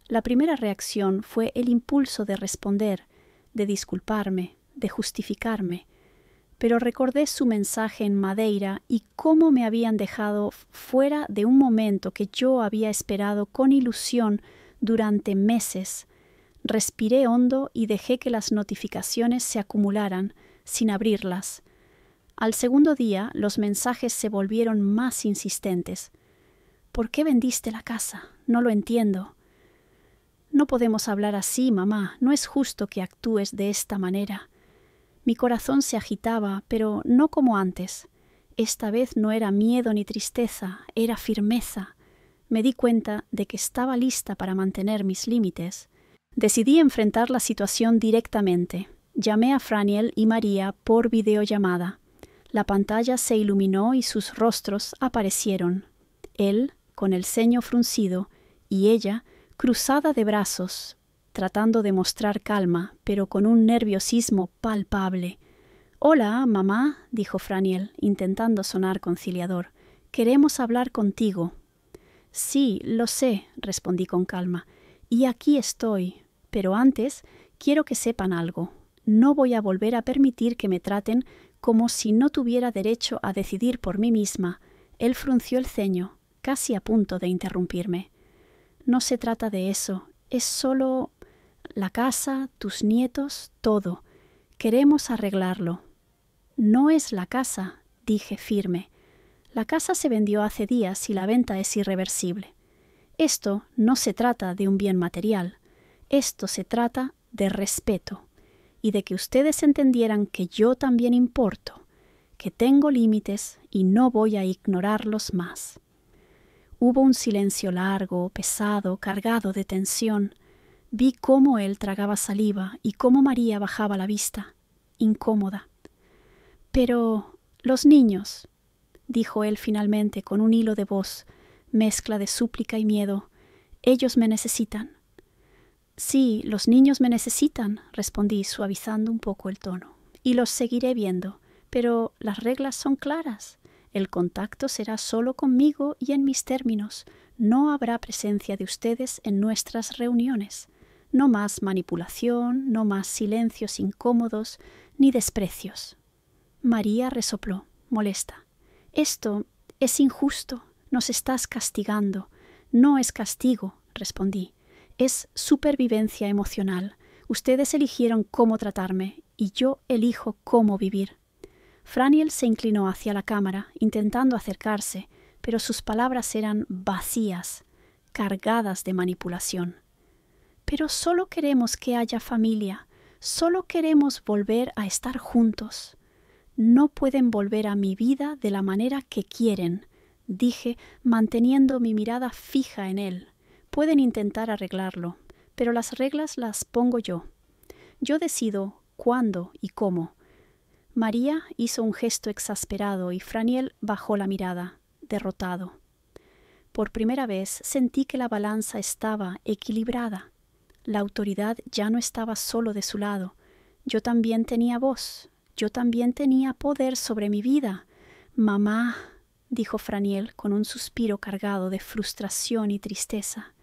La primera reacción fue el impulso de responder, de disculparme, de justificarme. Pero recordé su mensaje en Madeira y cómo me habían dejado fuera de un momento que yo había esperado con ilusión durante meses. Respiré hondo y dejé que las notificaciones se acumularan, sin abrirlas. Al segundo día, los mensajes se volvieron más insistentes. «¿Por qué vendiste la casa? No lo entiendo». «No podemos hablar así, mamá. No es justo que actúes de esta manera». Mi corazón se agitaba, pero no como antes. Esta vez no era miedo ni tristeza, era firmeza. Me di cuenta de que estaba lista para mantener mis límites. Decidí enfrentar la situación directamente. Llamé a Franiel y María por videollamada. La pantalla se iluminó y sus rostros aparecieron. Él, con el ceño fruncido, y ella, cruzada de brazos, tratando de mostrar calma, pero con un nerviosismo palpable. «Hola, mamá», dijo Franiel, intentando sonar conciliador. «Queremos hablar contigo». «Sí, lo sé», respondí con calma. «Y aquí estoy. Pero antes, quiero que sepan algo. No voy a volver a permitir que me traten como si no tuviera derecho a decidir por mí misma». Él frunció el ceño, casi a punto de interrumpirme. «No se trata de eso. Es solo la casa, tus nietos, todo. Queremos arreglarlo». «No es la casa», dije firme. «La casa se vendió hace días y la venta es irreversible. Esto no se trata de un bien material. Esto se trata de respeto y de que ustedes entendieran que yo también importo, que tengo límites y no voy a ignorarlos más». Hubo un silencio largo, pesado, cargado de tensión. Vi cómo él tragaba saliva y cómo María bajaba la vista, incómoda. «Pero los niños», dijo él finalmente con un hilo de voz, mezcla de súplica y miedo, «ellos me necesitan». «Sí, los niños me necesitan», respondí suavizando un poco el tono, «y los seguiré viendo, pero las reglas son claras. El contacto será solo conmigo y en mis términos. No habrá presencia de ustedes en nuestras reuniones. No más manipulación, no más silencios incómodos, ni desprecios». María resopló, molesta. «Esto es injusto. Nos estás castigando». «No es castigo», respondí. «Es supervivencia emocional. Ustedes eligieron cómo tratarme y yo elijo cómo vivir». Franiel se inclinó hacia la cámara, intentando acercarse, pero sus palabras eran vacías, cargadas de manipulación. «Pero solo queremos que haya familia. Solo queremos volver a estar juntos». «No pueden volver a mi vida de la manera que quieren», dije, manteniendo mi mirada fija en él. «Pueden intentar arreglarlo, pero las reglas las pongo yo. Yo decido cuándo y cómo». María hizo un gesto exasperado y Franiel bajó la mirada, derrotado. Por primera vez sentí que la balanza estaba equilibrada. La autoridad ya no estaba solo de su lado. Yo también tenía voz. Yo también tenía poder sobre mi vida. Mamá, dijo Franiel con un suspiro cargado de frustración y tristeza,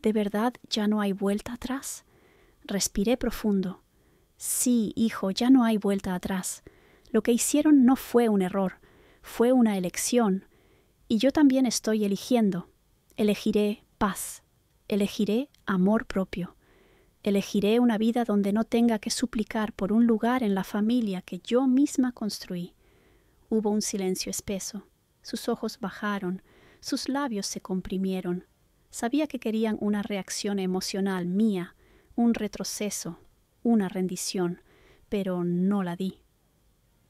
¿de verdad ya no hay vuelta atrás? Respiré profundo. Sí, hijo, ya no hay vuelta atrás. Lo que hicieron no fue un error, fue una elección. Y yo también estoy eligiendo. Elegiré paz. Elegiré amor propio. Elegiré una vida donde no tenga que suplicar por un lugar en la familia que yo misma construí. Hubo un silencio espeso. Sus ojos bajaron, sus labios se comprimieron. Sabía que querían una reacción emocional mía, un retroceso, una rendición, pero no la di.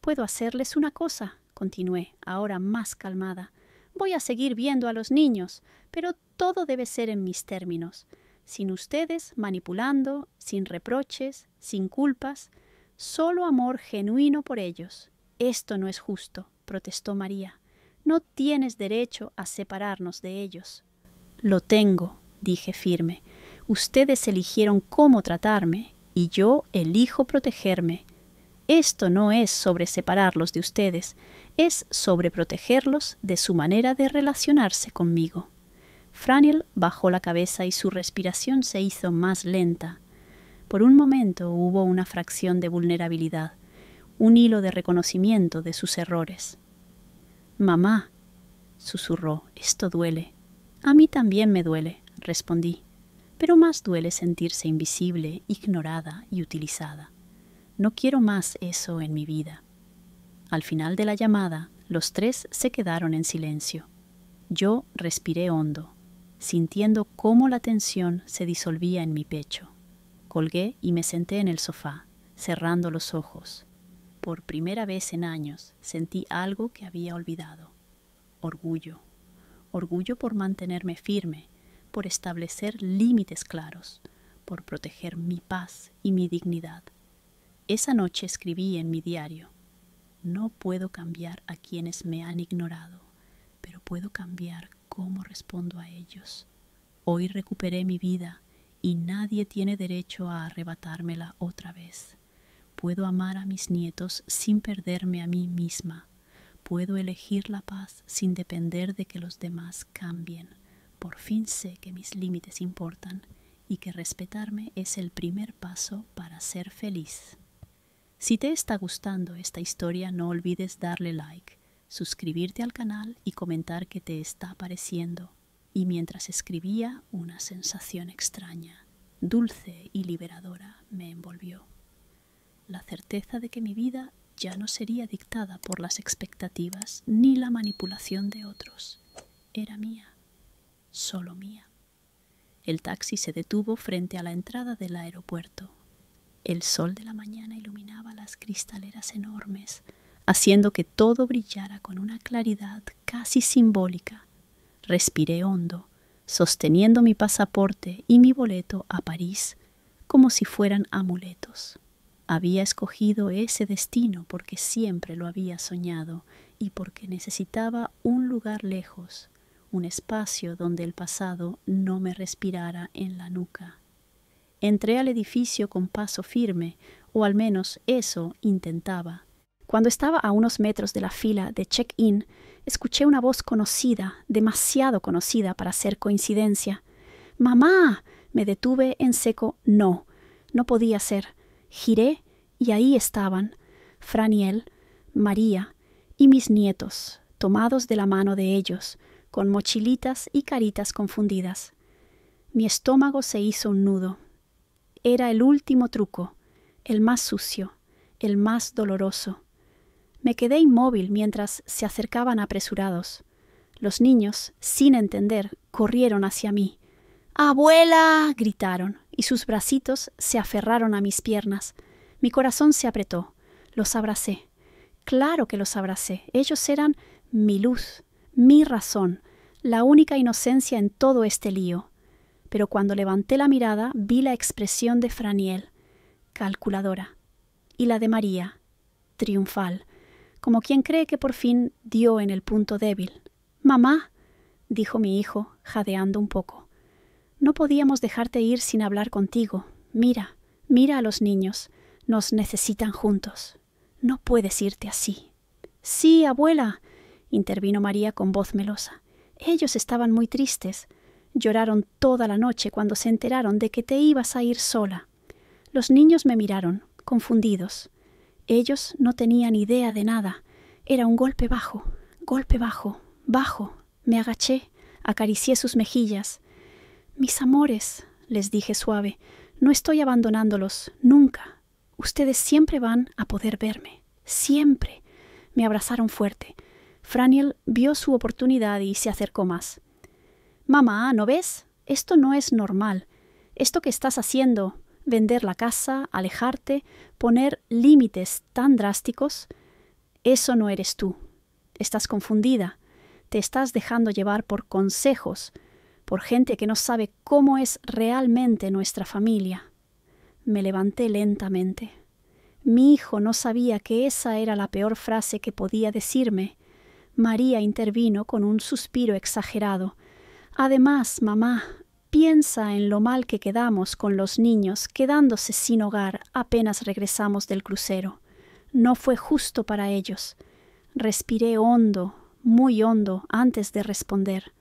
«Puedo hacerles una cosa», continué, ahora más calmada. «Voy a seguir viendo a los niños, pero todo debe ser en mis términos, sin ustedes manipulando, sin reproches, sin culpas, solo amor genuino por ellos». «Esto no es justo», protestó María. «No tienes derecho a separarnos de ellos». «Lo tengo», dije firme. «Ustedes eligieron cómo tratarme y yo elijo protegerme. Esto no es sobre separarlos de ustedes, es sobre protegerlos de su manera de relacionarse conmigo». Franiel bajó la cabeza y su respiración se hizo más lenta. Por un momento hubo una fracción de vulnerabilidad, un hilo de reconocimiento de sus errores. «Mamá», susurró, «esto duele». «A mí también me duele», respondí, «pero más duele sentirse invisible, ignorada y utilizada. No quiero más eso en mi vida». Al final de la llamada, los tres se quedaron en silencio. Yo respiré hondo, sintiendo cómo la tensión se disolvía en mi pecho. Colgué y me senté en el sofá, cerrando los ojos. Por primera vez en años sentí algo que había olvidado. Orgullo. Orgullo por mantenerme firme, por establecer límites claros, por proteger mi paz y mi dignidad. Esa noche escribí en mi diario: «No puedo cambiar a quienes me han ignorado, pero puedo cambiar cómo respondo a ellos. Hoy recuperé mi vida y nadie tiene derecho a arrebatármela otra vez. Puedo amar a mis nietos sin perderme a mí misma. Puedo elegir la paz sin depender de que los demás cambien. Por fin sé que mis límites importan y que respetarme es el primer paso para ser feliz». Si te está gustando esta historia, no olvides darle like, suscribirte al canal y comentar qué te está pareciendo. Y mientras escribía, una sensación extraña, dulce y liberadora, me envolvió. La certeza de que mi vida ya no sería dictada por las expectativas ni la manipulación de otros. Era mía, solo mía. El taxi se detuvo frente a la entrada del aeropuerto. El sol de la mañana iluminaba las cristaleras enormes, haciendo que todo brillara con una claridad casi simbólica. Respiré hondo, sosteniendo mi pasaporte y mi boleto a París como si fueran amuletos. Había escogido ese destino porque siempre lo había soñado y porque necesitaba un lugar lejos, un espacio donde el pasado no me respirara en la nuca. Entré al edificio con paso firme, o al menos eso intentaba. Cuando estaba a unos metros de la fila de check-in, escuché una voz conocida, demasiado conocida para ser coincidencia. «¡Mamá!». Me detuve en seco. No podía ser. Giré y ahí estaban Franiel, María y mis nietos, tomados de la mano de ellos, con mochilitas y caritas confundidas. Mi estómago se hizo un nudo. Era el último truco, el más sucio, el más doloroso. Me quedé inmóvil mientras se acercaban apresurados. Los niños, sin entender, corrieron hacia mí. «¡Abuela!», gritaron, y sus bracitos se aferraron a mis piernas. Mi corazón se apretó. Los abracé. Claro que los abracé. Ellos eran mi luz, mi razón, la única inocencia en todo este lío. Pero cuando levanté la mirada vi la expresión de Franiel, calculadora, y la de María, triunfal, como quien cree que por fin dio en el punto débil. «Mamá», dijo mi hijo, jadeando un poco, «no podíamos dejarte ir sin hablar contigo. Mira a los niños, nos necesitan juntos. No puedes irte así». «Sí, abuela», intervino María con voz melosa. Ellos estaban muy tristes. Lloraron toda la noche cuando se enteraron de que te ibas a ir sola. Los niños me miraron, confundidos. Ellos no tenían idea de nada. Era un golpe bajo, bajo. Me agaché, acaricié sus mejillas. Mis amores, les dije suave, no estoy abandonándolos, nunca. Ustedes siempre van a poder verme, siempre. Me abrazaron fuerte. Franiel vio su oportunidad y se acercó más. Mamá, ¿no ves? Esto no es normal. Esto que estás haciendo, vender la casa, alejarte, poner límites tan drásticos, eso no eres tú. Estás confundida. Te estás dejando llevar por consejos, por gente que no sabe cómo es realmente nuestra familia. Me levanté lentamente. Mi hijo no sabía que esa era la peor frase que podía decirme. María intervino con un suspiro exagerado. Además, mamá, piensa en lo mal que quedamos con los niños quedándose sin hogar apenas regresamos del crucero. No fue justo para ellos. Respiré hondo, muy hondo, antes de responder.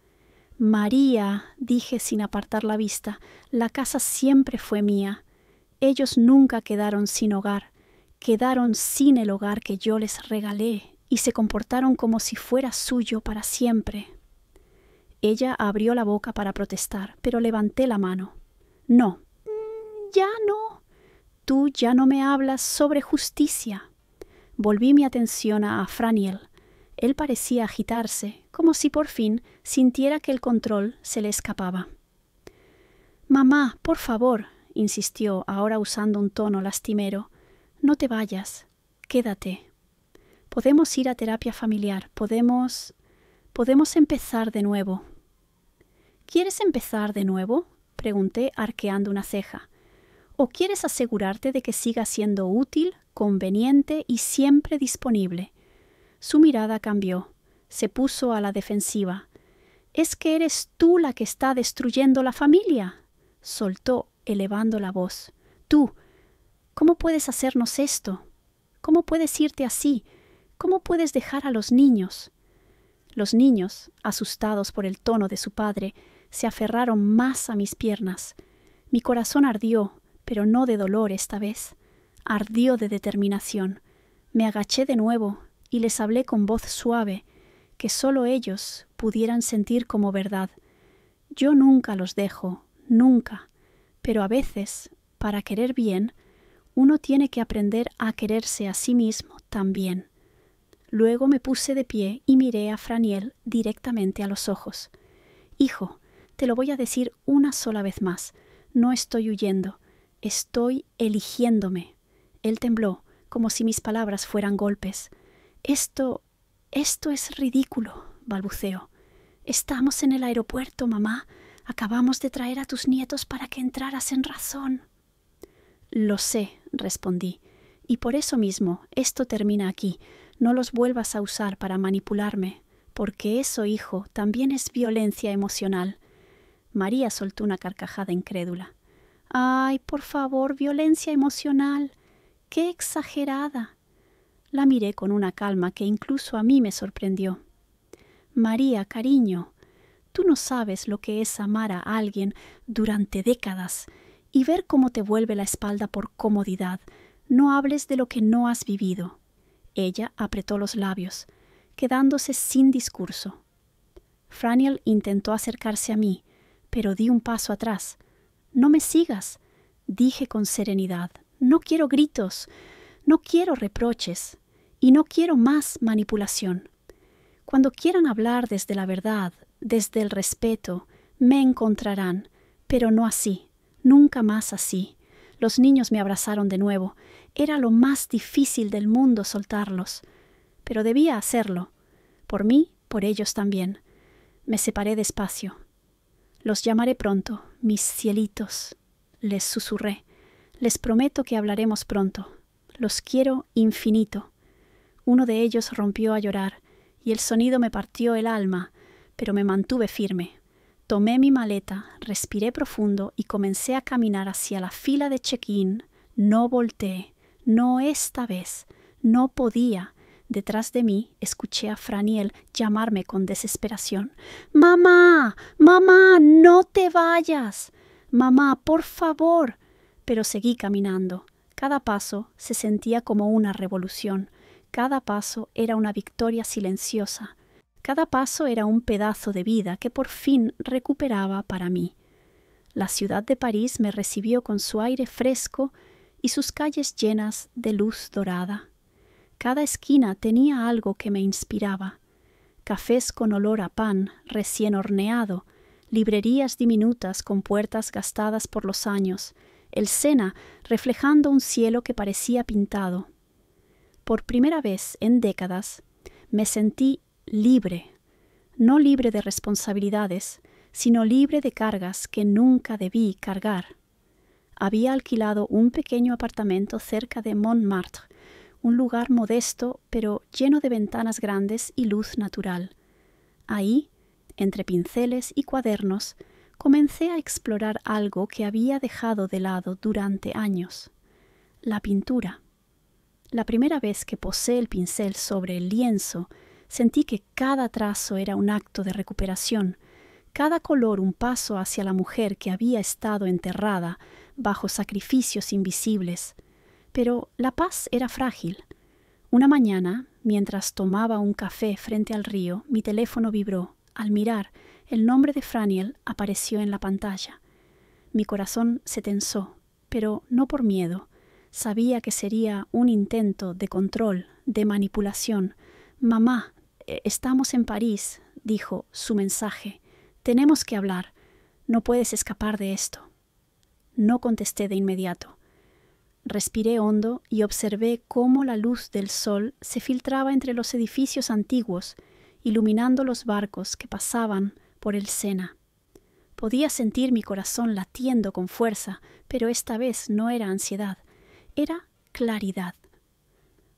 María, dije sin apartar la vista, la casa siempre fue mía. Ellos nunca quedaron sin hogar, quedaron sin el hogar que yo les regalé y se comportaron como si fuera suyo para siempre. Ella abrió la boca para protestar, pero levanté la mano. No, ya no. Tú ya no me hablas sobre justicia. Volví mi atención a Franiel. Él parecía agitarse, como si por fin sintiera que el control se le escapaba. Mamá, por favor, insistió, ahora usando un tono lastimero, no te vayas, quédate. Podemos ir a terapia familiar, podemos empezar de nuevo. ¿Quieres empezar de nuevo?, pregunté arqueando una ceja. ¿O quieres asegurarte de que siga siendo útil, conveniente y siempre disponible? Su mirada cambió. Se puso a la defensiva. ¿Es que eres tú la que está destruyendo la familia?, soltó, elevando la voz. Tú, ¿cómo puedes hacernos esto? ¿Cómo puedes irte así? ¿Cómo puedes dejar a los niños? Los niños, asustados por el tono de su padre, se aferraron más a mis piernas. Mi corazón ardió, pero no de dolor esta vez. Ardió de determinación. Me agaché de nuevo y les hablé con voz suave, que solo ellos pudieran sentir como verdad. Yo nunca los dejo, nunca, pero a veces, para querer bien, uno tiene que aprender a quererse a sí mismo también. Luego me puse de pie y miré a Franiel directamente a los ojos. Hijo, te lo voy a decir una sola vez más. No estoy huyendo. Estoy eligiéndome. Él tembló, como si mis palabras fueran golpes. Esto es ridículo, balbuceó. Estamos en el aeropuerto, mamá. Acabamos de traer a tus nietos para que entraras en razón. Lo sé, respondí. Y por eso mismo, esto termina aquí. No los vuelvas a usar para manipularme, porque eso, hijo, también es violencia emocional. María soltó una carcajada incrédula. ¡Ay, por favor, violencia emocional! ¡Qué exagerada! La miré con una calma que incluso a mí me sorprendió. María, cariño, tú no sabes lo que es amar a alguien durante décadas y ver cómo te vuelve la espalda por comodidad. No hables de lo que no has vivido. Ella apretó los labios, quedándose sin discurso. Franiel intentó acercarse a mí, pero di un paso atrás. No me sigas, dije con serenidad. No quiero gritos, no quiero reproches y no quiero más manipulación. Cuando quieran hablar desde la verdad, desde el respeto, me encontrarán, pero no así, nunca más así. Los niños me abrazaron de nuevo. Era lo más difícil del mundo soltarlos, pero debía hacerlo. Por mí, por ellos también. Me separé despacio. Los llamaré pronto, mis cielitos, les susurré. Les prometo que hablaremos pronto. Los quiero infinito. Uno de ellos rompió a llorar, y el sonido me partió el alma, pero me mantuve firme. Tomé mi maleta, respiré profundo y comencé a caminar hacia la fila de check-in. No volteé, no esta vez, no podía. Detrás de mí escuché a Franiel llamarme con desesperación. «¡Mamá! ¡Mamá! ¡No te vayas! ¡Mamá, por favor!». Pero seguí caminando. Cada paso se sentía como una revolución. Cada paso era una victoria silenciosa. Cada paso era un pedazo de vida que por fin recuperaba para mí. La ciudad de París me recibió con su aire fresco y sus calles llenas de luz dorada. Cada esquina tenía algo que me inspiraba. Cafés con olor a pan recién horneado, librerías diminutas con puertas gastadas por los años, el Sena reflejando un cielo que parecía pintado. Por primera vez en décadas me sentí libre, no libre de responsabilidades, sino libre de cargas que nunca debí cargar. Había alquilado un pequeño apartamento cerca de Montmartre, un lugar modesto pero lleno de ventanas grandes y luz natural. Ahí, entre pinceles y cuadernos, comencé a explorar algo que había dejado de lado durante años: la pintura. La primera vez que posé el pincel sobre el lienzo, sentí que cada trazo era un acto de recuperación, cada color un paso hacia la mujer que había estado enterrada bajo sacrificios invisibles. Pero la paz era frágil. Una mañana, mientras tomaba un café frente al río, mi teléfono vibró. Al mirar, el nombre de Franiel apareció en la pantalla. Mi corazón se tensó, pero no por miedo. Sabía que sería un intento de control, de manipulación. «Mamá, estamos en París», dijo su mensaje. «Tenemos que hablar. No puedes escapar de esto». No contesté de inmediato. Respiré hondo y observé cómo la luz del sol se filtraba entre los edificios antiguos, iluminando los barcos que pasaban por el Sena. Podía sentir mi corazón latiendo con fuerza, pero esta vez no era ansiedad, era claridad.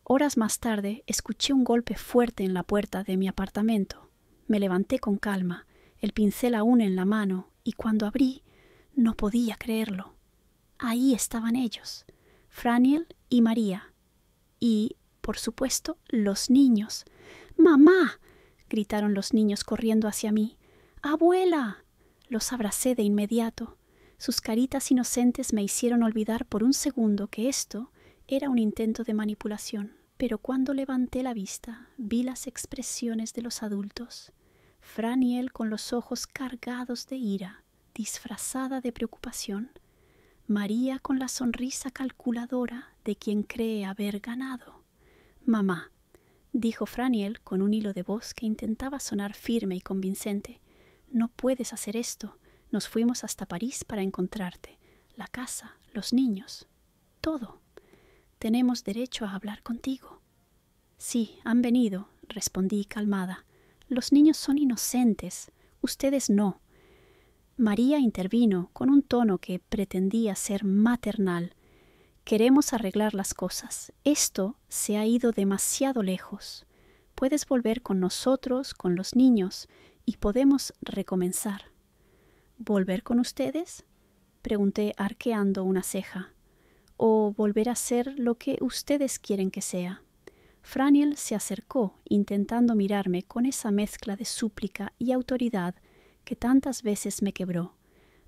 Horas más tarde escuché un golpe fuerte en la puerta de mi apartamento. Me levanté con calma, el pincel aún en la mano, y cuando abrí, no podía creerlo. Ahí estaban ellos, Franiel y María. Y, por supuesto, los niños. «¡Mamá!», gritaron los niños corriendo hacia mí. «¡Abuela!». Los abracé de inmediato. Sus caritas inocentes me hicieron olvidar por un segundo que esto era un intento de manipulación. Pero cuando levanté la vista, vi las expresiones de los adultos. Franiel con los ojos cargados de ira, disfrazada de preocupación. María con la sonrisa calculadora de quien cree haber ganado. «Mamá», dijo Franiel con un hilo de voz que intentaba sonar firme y convincente, «no puedes hacer esto. Nos fuimos hasta París para encontrarte. La casa, los niños, todo. Tenemos derecho a hablar contigo». «Sí, han venido», respondí calmada. «Los niños son inocentes. Ustedes no». María intervino con un tono que pretendía ser maternal. «Queremos arreglar las cosas. Esto se ha ido demasiado lejos. Puedes volver con nosotros, con los niños, y podemos recomenzar». «¿Volver con ustedes?», pregunté arqueando una ceja. «¿O volver a ser lo que ustedes quieren que sea?». Franiel se acercó, intentando mirarme con esa mezcla de súplica y autoridad que tantas veces me quebró.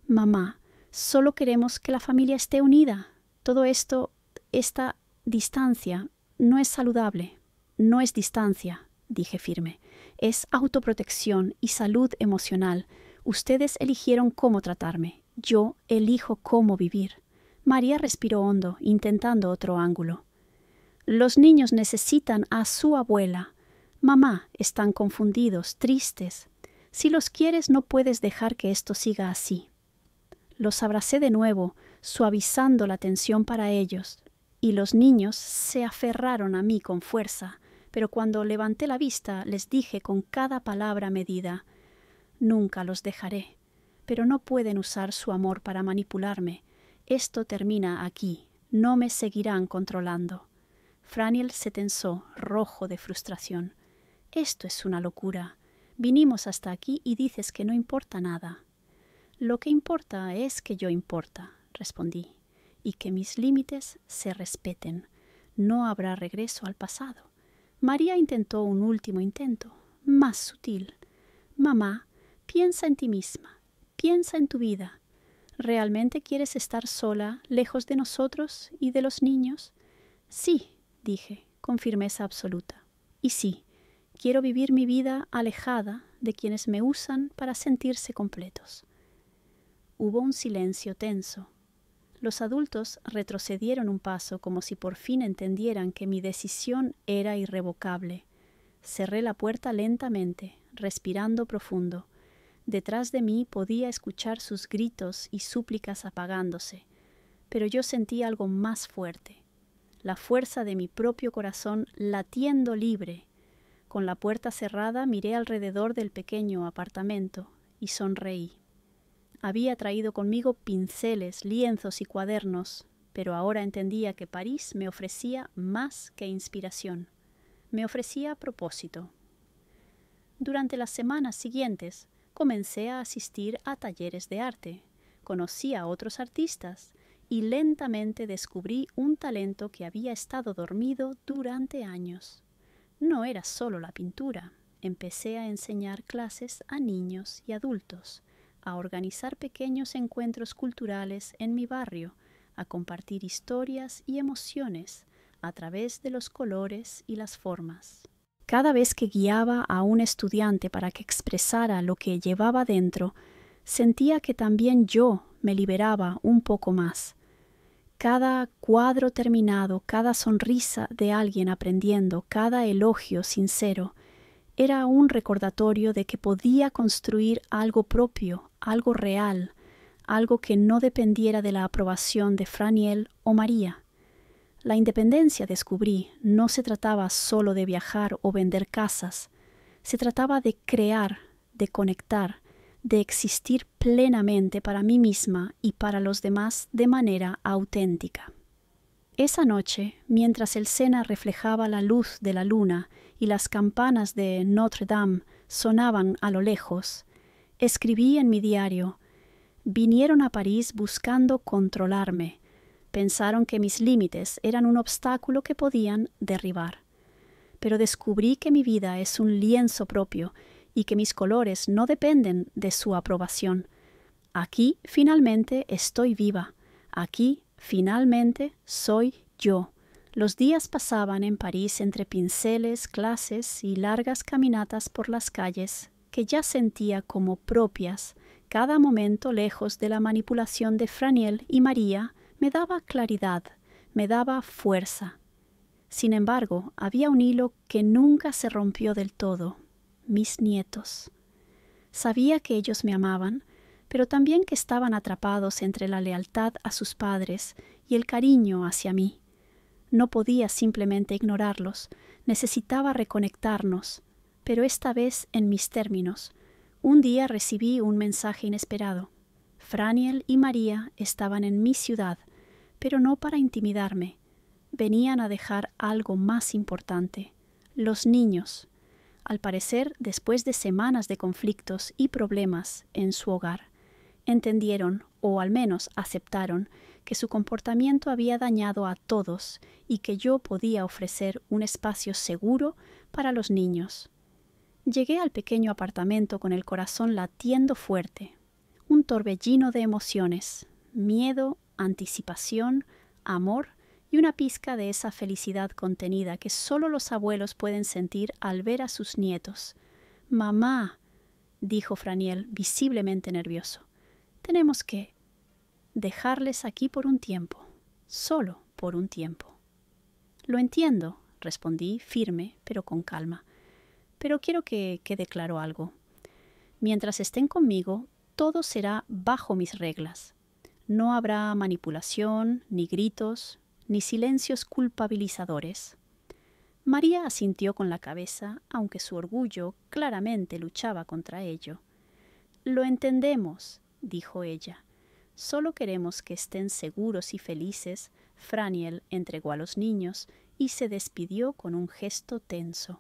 «Mamá, solo queremos que la familia esté unida. Todo esto, esta distancia, no es saludable». «No es distancia», dije firme. «Es autoprotección y salud emocional. Ustedes eligieron cómo tratarme. Yo elijo cómo vivir». María respiró hondo, intentando otro ángulo. «Los niños necesitan a su abuela. Mamá, están confundidos, tristes. Si los quieres, no puedes dejar que esto siga así». Los abracé de nuevo, suavizando la tensión para ellos, y los niños se aferraron a mí con fuerza, pero cuando levanté la vista les dije con cada palabra medida: «Nunca los dejaré, pero no pueden usar su amor para manipularme. Esto termina aquí, no me seguirán controlando». Franiel se tensó, rojo de frustración. «Esto es una locura. Vinimos hasta aquí y dices que no importa nada». «Lo que importa es que yo importa», respondí, «y que mis límites se respeten. No habrá regreso al pasado. María intentó un último intento, más sutil. Mamá, piensa en ti misma, piensa en tu vida. ¿Realmente quieres estar sola, lejos de nosotros y de los niños? Sí, dije, con firmeza absoluta. Y sí, quiero vivir mi vida alejada de quienes me usan para sentirse completos. Hubo un silencio tenso. Los adultos retrocedieron un paso como si por fin entendieran que mi decisión era irrevocable. Cerré la puerta lentamente, respirando profundo. Detrás de mí podía escuchar sus gritos y súplicas apagándose, pero yo sentí algo más fuerte, la fuerza de mi propio corazón latiendo libre. Con la puerta cerrada miré alrededor del pequeño apartamento y sonreí. Había traído conmigo pinceles, lienzos y cuadernos, pero ahora entendía que París me ofrecía más que inspiración. Me ofrecía propósito. Durante las semanas siguientes comencé a asistir a talleres de arte. Conocí a otros artistas y lentamente descubrí un talento que había estado dormido durante años. No era solo la pintura. Empecé a enseñar clases a niños y adultos, a organizar pequeños encuentros culturales en mi barrio, a compartir historias y emociones a través de los colores y las formas. Cada vez que guiaba a un estudiante para que expresara lo que llevaba dentro, sentía que también yo me liberaba un poco más. Cada cuadro terminado, cada sonrisa de alguien aprendiendo, cada elogio sincero, era un recordatorio de que podía construir algo propio, algo real, algo que no dependiera de la aprobación de Franiel o María. La independencia, descubrí, no se trataba solo de viajar o vender casas, se trataba de crear, de conectar, de existir plenamente para mí misma y para los demás de manera auténtica. Esa noche, mientras el Sena reflejaba la luz de la luna y las campanas de Notre Dame sonaban a lo lejos, escribí en mi diario: vinieron a París buscando controlarme. Pensaron que mis límites eran un obstáculo que podían derribar. Pero descubrí que mi vida es un lienzo propio y que mis colores no dependen de su aprobación. Aquí finalmente estoy viva. Aquí finalmente soy yo. Los días pasaban en París entre pinceles, clases y largas caminatas por las calles que ya sentía como propias. Cada momento lejos de la manipulación de Franiel y María me daba claridad, me daba fuerza. Sin embargo, había un hilo que nunca se rompió del todo: mis nietos. Sabía que ellos me amaban, pero también que estaban atrapados entre la lealtad a sus padres y el cariño hacia mí. No podía simplemente ignorarlos, necesitaba reconectarnos, pero esta vez en mis términos. Un día recibí un mensaje inesperado. Franiel y María estaban en mi ciudad, pero no para intimidarme. Venían a dejar algo más importante: los niños. Al parecer, después de semanas de conflictos y problemas en su hogar, entendieron, o al menos aceptaron, que su comportamiento había dañado a todos y que yo podía ofrecer un espacio seguro para los niños. Llegué al pequeño apartamento con el corazón latiendo fuerte, un torbellino de emociones: miedo, anticipación, amor y una pizca de esa felicidad contenida que solo los abuelos pueden sentir al ver a sus nietos. «Mamá», dijo Franiel, visiblemente nervioso, «tenemos que dejarles aquí por un tiempo, solo por un tiempo». «Lo entiendo», respondí, firme, pero con calma. «Pero quiero que quede claro algo. Mientras estén conmigo, todo será bajo mis reglas. No habrá manipulación, ni gritos, ni silencios culpabilizadores». María asintió con la cabeza, aunque su orgullo claramente luchaba contra ello. «Lo entendemos», dijo ella. «Solo queremos que estén seguros y felices». Franiel entregó a los niños y se despidió con un gesto tenso.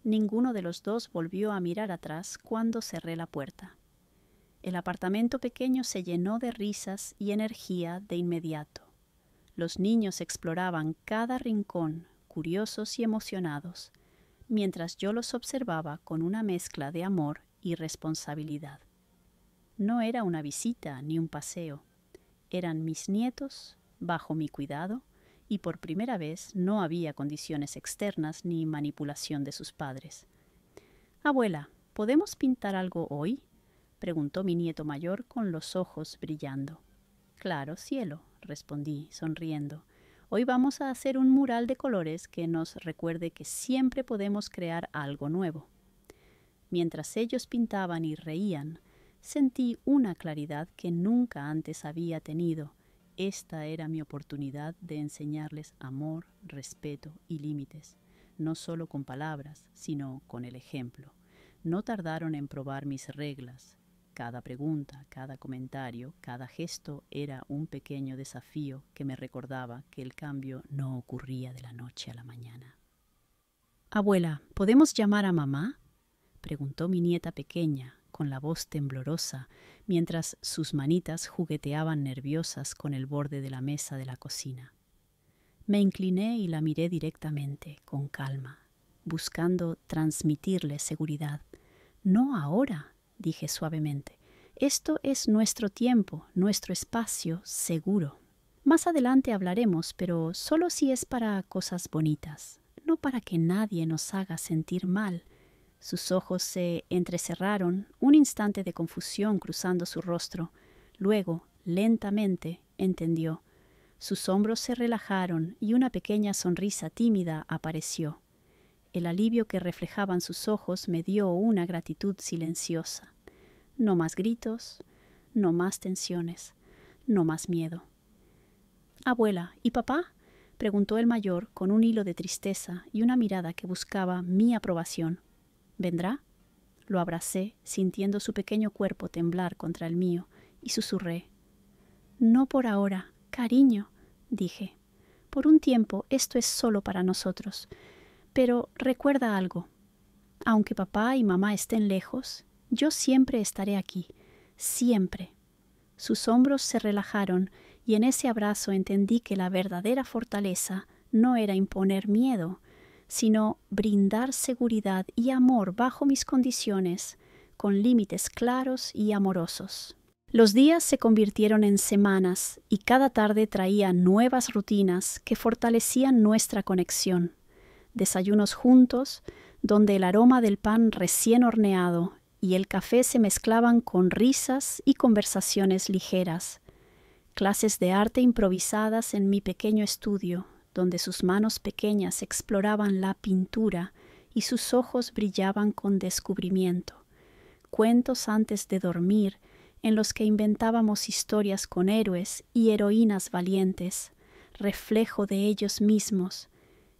Ninguno de los dos volvió a mirar atrás cuando cerré la puerta. El apartamento pequeño se llenó de risas y energía de inmediato. Los niños exploraban cada rincón, curiosos y emocionados, mientras yo los observaba con una mezcla de amor y responsabilidad. No era una visita ni un paseo. Eran mis nietos, bajo mi cuidado, y por primera vez no había condiciones externas ni manipulación de sus padres. «Abuela, ¿podemos pintar algo hoy?», preguntó mi nieto mayor con los ojos brillando. «Claro, cielo», respondí, sonriendo. «Hoy vamos a hacer un mural de colores que nos recuerde que siempre podemos crear algo nuevo». Mientras ellos pintaban y reían, sentí una claridad que nunca antes había tenido. Esta era mi oportunidad de enseñarles amor, respeto y límites, no solo con palabras, sino con el ejemplo. No tardaron en probar mis reglas. Cada pregunta, cada comentario, cada gesto era un pequeño desafío que me recordaba que el cambio no ocurría de la noche a la mañana. «Abuela, ¿podemos llamar a mamá?», preguntó mi nieta pequeña, con la voz temblorosa, mientras sus manitas jugueteaban nerviosas con el borde de la mesa de la cocina. Me incliné y la miré directamente, con calma, buscando transmitirle seguridad. «No ahora», dije suavemente. «Esto es nuestro tiempo, nuestro espacio seguro. Más adelante hablaremos, pero solo si es para cosas bonitas, no para que nadie nos haga sentir mal». Sus ojos se entrecerraron, un instante de confusión cruzando su rostro. Luego, lentamente, entendió. Sus hombros se relajaron y una pequeña sonrisa tímida apareció. El alivio que reflejaban sus ojos me dio una gratitud silenciosa. No más gritos, no más tensiones, no más miedo. «Abuela, ¿y papá?», preguntó el mayor con un hilo de tristeza y una mirada que buscaba mi aprobación. «¿Vendrá?». Lo abracé, sintiendo su pequeño cuerpo temblar contra el mío, y susurré. «No por ahora, cariño», dije. «Por un tiempo esto es solo para nosotros. Pero recuerda algo. Aunque papá y mamá estén lejos, yo siempre estaré aquí, siempre». Sus hombros se relajaron y en ese abrazo entendí que la verdadera fortaleza no era imponer miedo, sino brindar seguridad y amor bajo mis condiciones, con límites claros y amorosos. Los días se convirtieron en semanas y cada tarde traía nuevas rutinas que fortalecían nuestra conexión. Desayunos juntos, donde el aroma del pan recién horneado y el café se mezclaban con risas y conversaciones ligeras. Clases de arte improvisadas en mi pequeño estudio, donde sus manos pequeñas exploraban la pintura y sus ojos brillaban con descubrimiento. Cuentos antes de dormir, en los que inventábamos historias con héroes y heroínas valientes, reflejo de ellos mismos,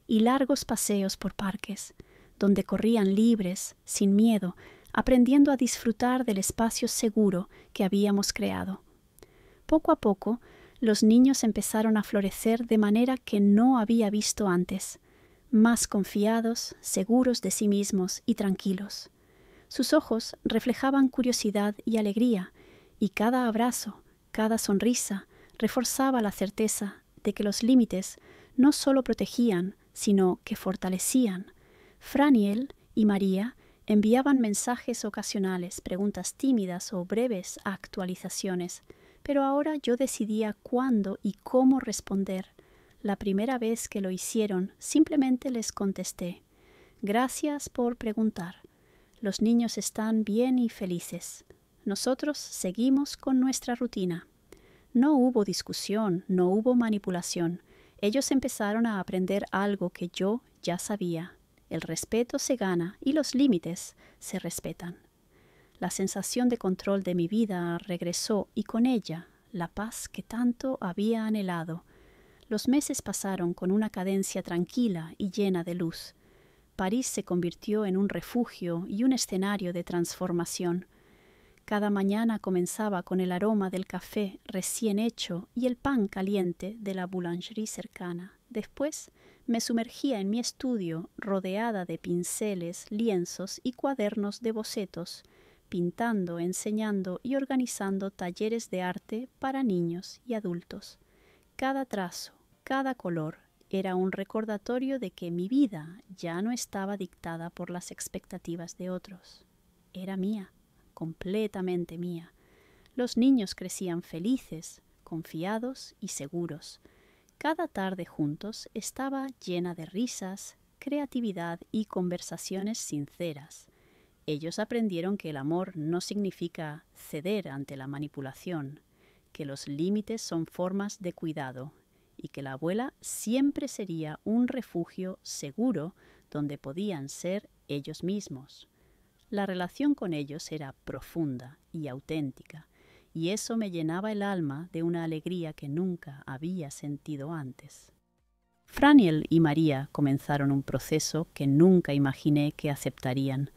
y largos paseos por parques, donde corrían libres, sin miedo, aprendiendo a disfrutar del espacio seguro que habíamos creado. Poco a poco, los niños empezaron a florecer de manera que no había visto antes, más confiados, seguros de sí mismos y tranquilos. Sus ojos reflejaban curiosidad y alegría, y cada abrazo, cada sonrisa, reforzaba la certeza de que los límites no solo protegían, sino que fortalecían. Franiel y María enviaban mensajes ocasionales, preguntas tímidas o breves actualizaciones, pero ahora yo decidía cuándo y cómo responder. La primera vez que lo hicieron, simplemente les contesté: «Gracias por preguntar. Los niños están bien y felices. Nosotros seguimos con nuestra rutina». No hubo discusión, no hubo manipulación. Ellos empezaron a aprender algo que yo ya sabía. El respeto se gana y los límites se respetan. La sensación de control de mi vida regresó y con ella la paz que tanto había anhelado. Los meses pasaron con una cadencia tranquila y llena de luz. París se convirtió en un refugio y un escenario de transformación. Cada mañana comenzaba con el aroma del café recién hecho y el pan caliente de la boulangerie cercana. Después me sumergía en mi estudio rodeada de pinceles, lienzos y cuadernos de bocetos, pintando, enseñando y organizando talleres de arte para niños y adultos. Cada trazo, cada color Era un recordatorio de que mi vida ya no estaba dictada por las expectativas de otros. Era mía, completamente mía. Los niños crecían felices, confiados y seguros. Cada tarde juntos estaba llena de risas, creatividad y conversaciones sinceras. Ellos aprendieron que el amor no significa ceder ante la manipulación, que los límites son formas de cuidado y que la abuela siempre sería un refugio seguro donde podían ser ellos mismos. La relación con ellos era profunda y auténtica, y eso me llenaba el alma de una alegría que nunca había sentido antes. Franiel y María comenzaron un proceso que nunca imaginé que aceptarían,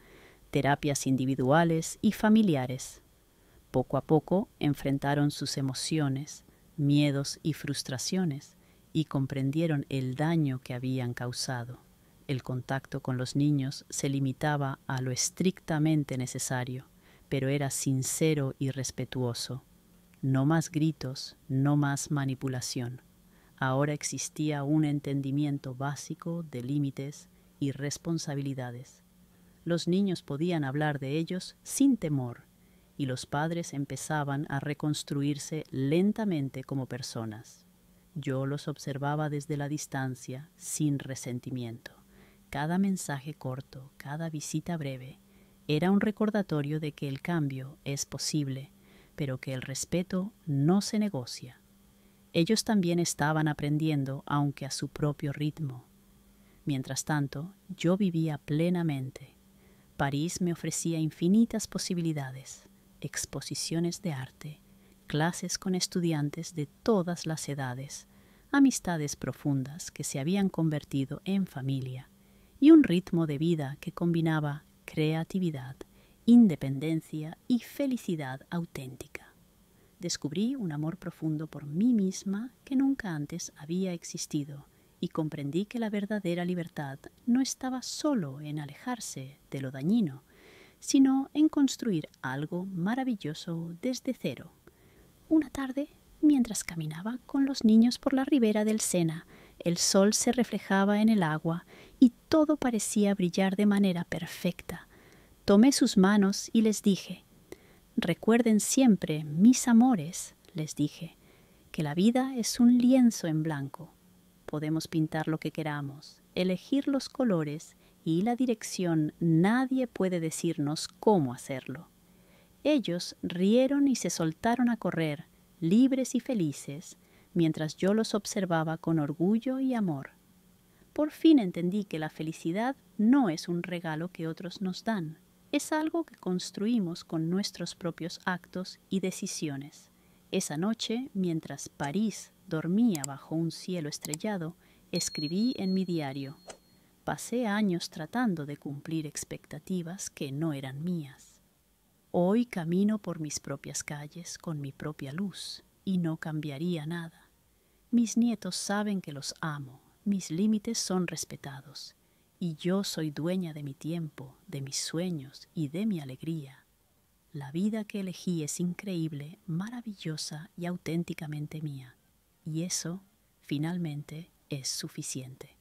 terapias individuales y familiares. Poco a poco enfrentaron sus emociones, miedos y frustraciones y comprendieron el daño que habían causado. El contacto con los niños se limitaba a lo estrictamente necesario, pero era sincero y respetuoso. No más gritos, no más manipulación. Ahora existía un entendimiento básico de límites y responsabilidades. Los niños podían hablar de ellos sin temor, y los padres empezaban a reconstruirse lentamente como personas. Yo los observaba desde la distancia, sin resentimiento. Cada mensaje corto, cada visita breve, era un recordatorio de que el cambio es posible, pero que el respeto no se negocia. Ellos también estaban aprendiendo, aunque a su propio ritmo. Mientras tanto, yo vivía plenamente. París me ofrecía infinitas posibilidades, exposiciones de arte, clases con estudiantes de todas las edades, amistades profundas que se habían convertido en familia, y un ritmo de vida que combinaba creatividad, independencia y felicidad auténtica. Descubrí un amor profundo por mí misma que nunca antes había existido, y comprendí que la verdadera libertad no estaba solo en alejarse de lo dañino, sino en construir algo maravilloso desde cero. Una tarde, mientras caminaba con los niños por la ribera del Sena, el sol se reflejaba en el agua y todo parecía brillar de manera perfecta. Tomé sus manos y les dije: «Recuerden siempre, mis amores», les dije, «que la vida es un lienzo en blanco. Podemos pintar lo que queramos, elegir los colores y la dirección. Nadie puede decirnos cómo hacerlo». Ellos rieron y se soltaron a correr, libres y felices, mientras yo los observaba con orgullo y amor. Por fin entendí que la felicidad no es un regalo que otros nos dan, es algo que construimos con nuestros propios actos y decisiones. Esa noche, mientras París dormía bajo un cielo estrellado, escribí en mi diario: «Pasé años tratando de cumplir expectativas que no eran mías. Hoy camino por mis propias calles con mi propia luz y no cambiaría nada. Mis nietos saben que los amo, mis límites son respetados, y yo soy dueña de mi tiempo, de mis sueños y de mi alegría. La vida que elegí es increíble, maravillosa y auténticamente mía, y eso, finalmente, es suficiente».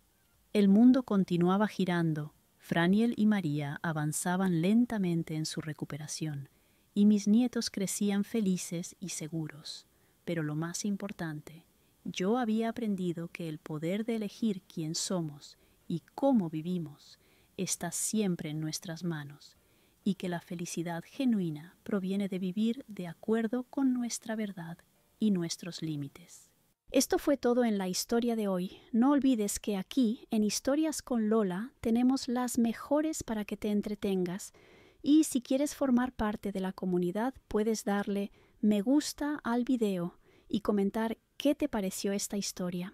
El mundo continuaba girando. Franiel y María avanzaban lentamente en su recuperación, y mis nietos crecían felices y seguros. Pero lo más importante, yo había aprendido que el poder de elegir quién somos y cómo vivimos está siempre en nuestras manos, y que la felicidad genuina proviene de vivir de acuerdo con nuestra verdad y nuestros límites. Esto fue todo en la historia de hoy. No olvides que aquí, en Historias con Lola, tenemos las mejores para que te entretengas. Y si quieres formar parte de la comunidad, puedes darle me gusta al video y comentar qué te pareció esta historia.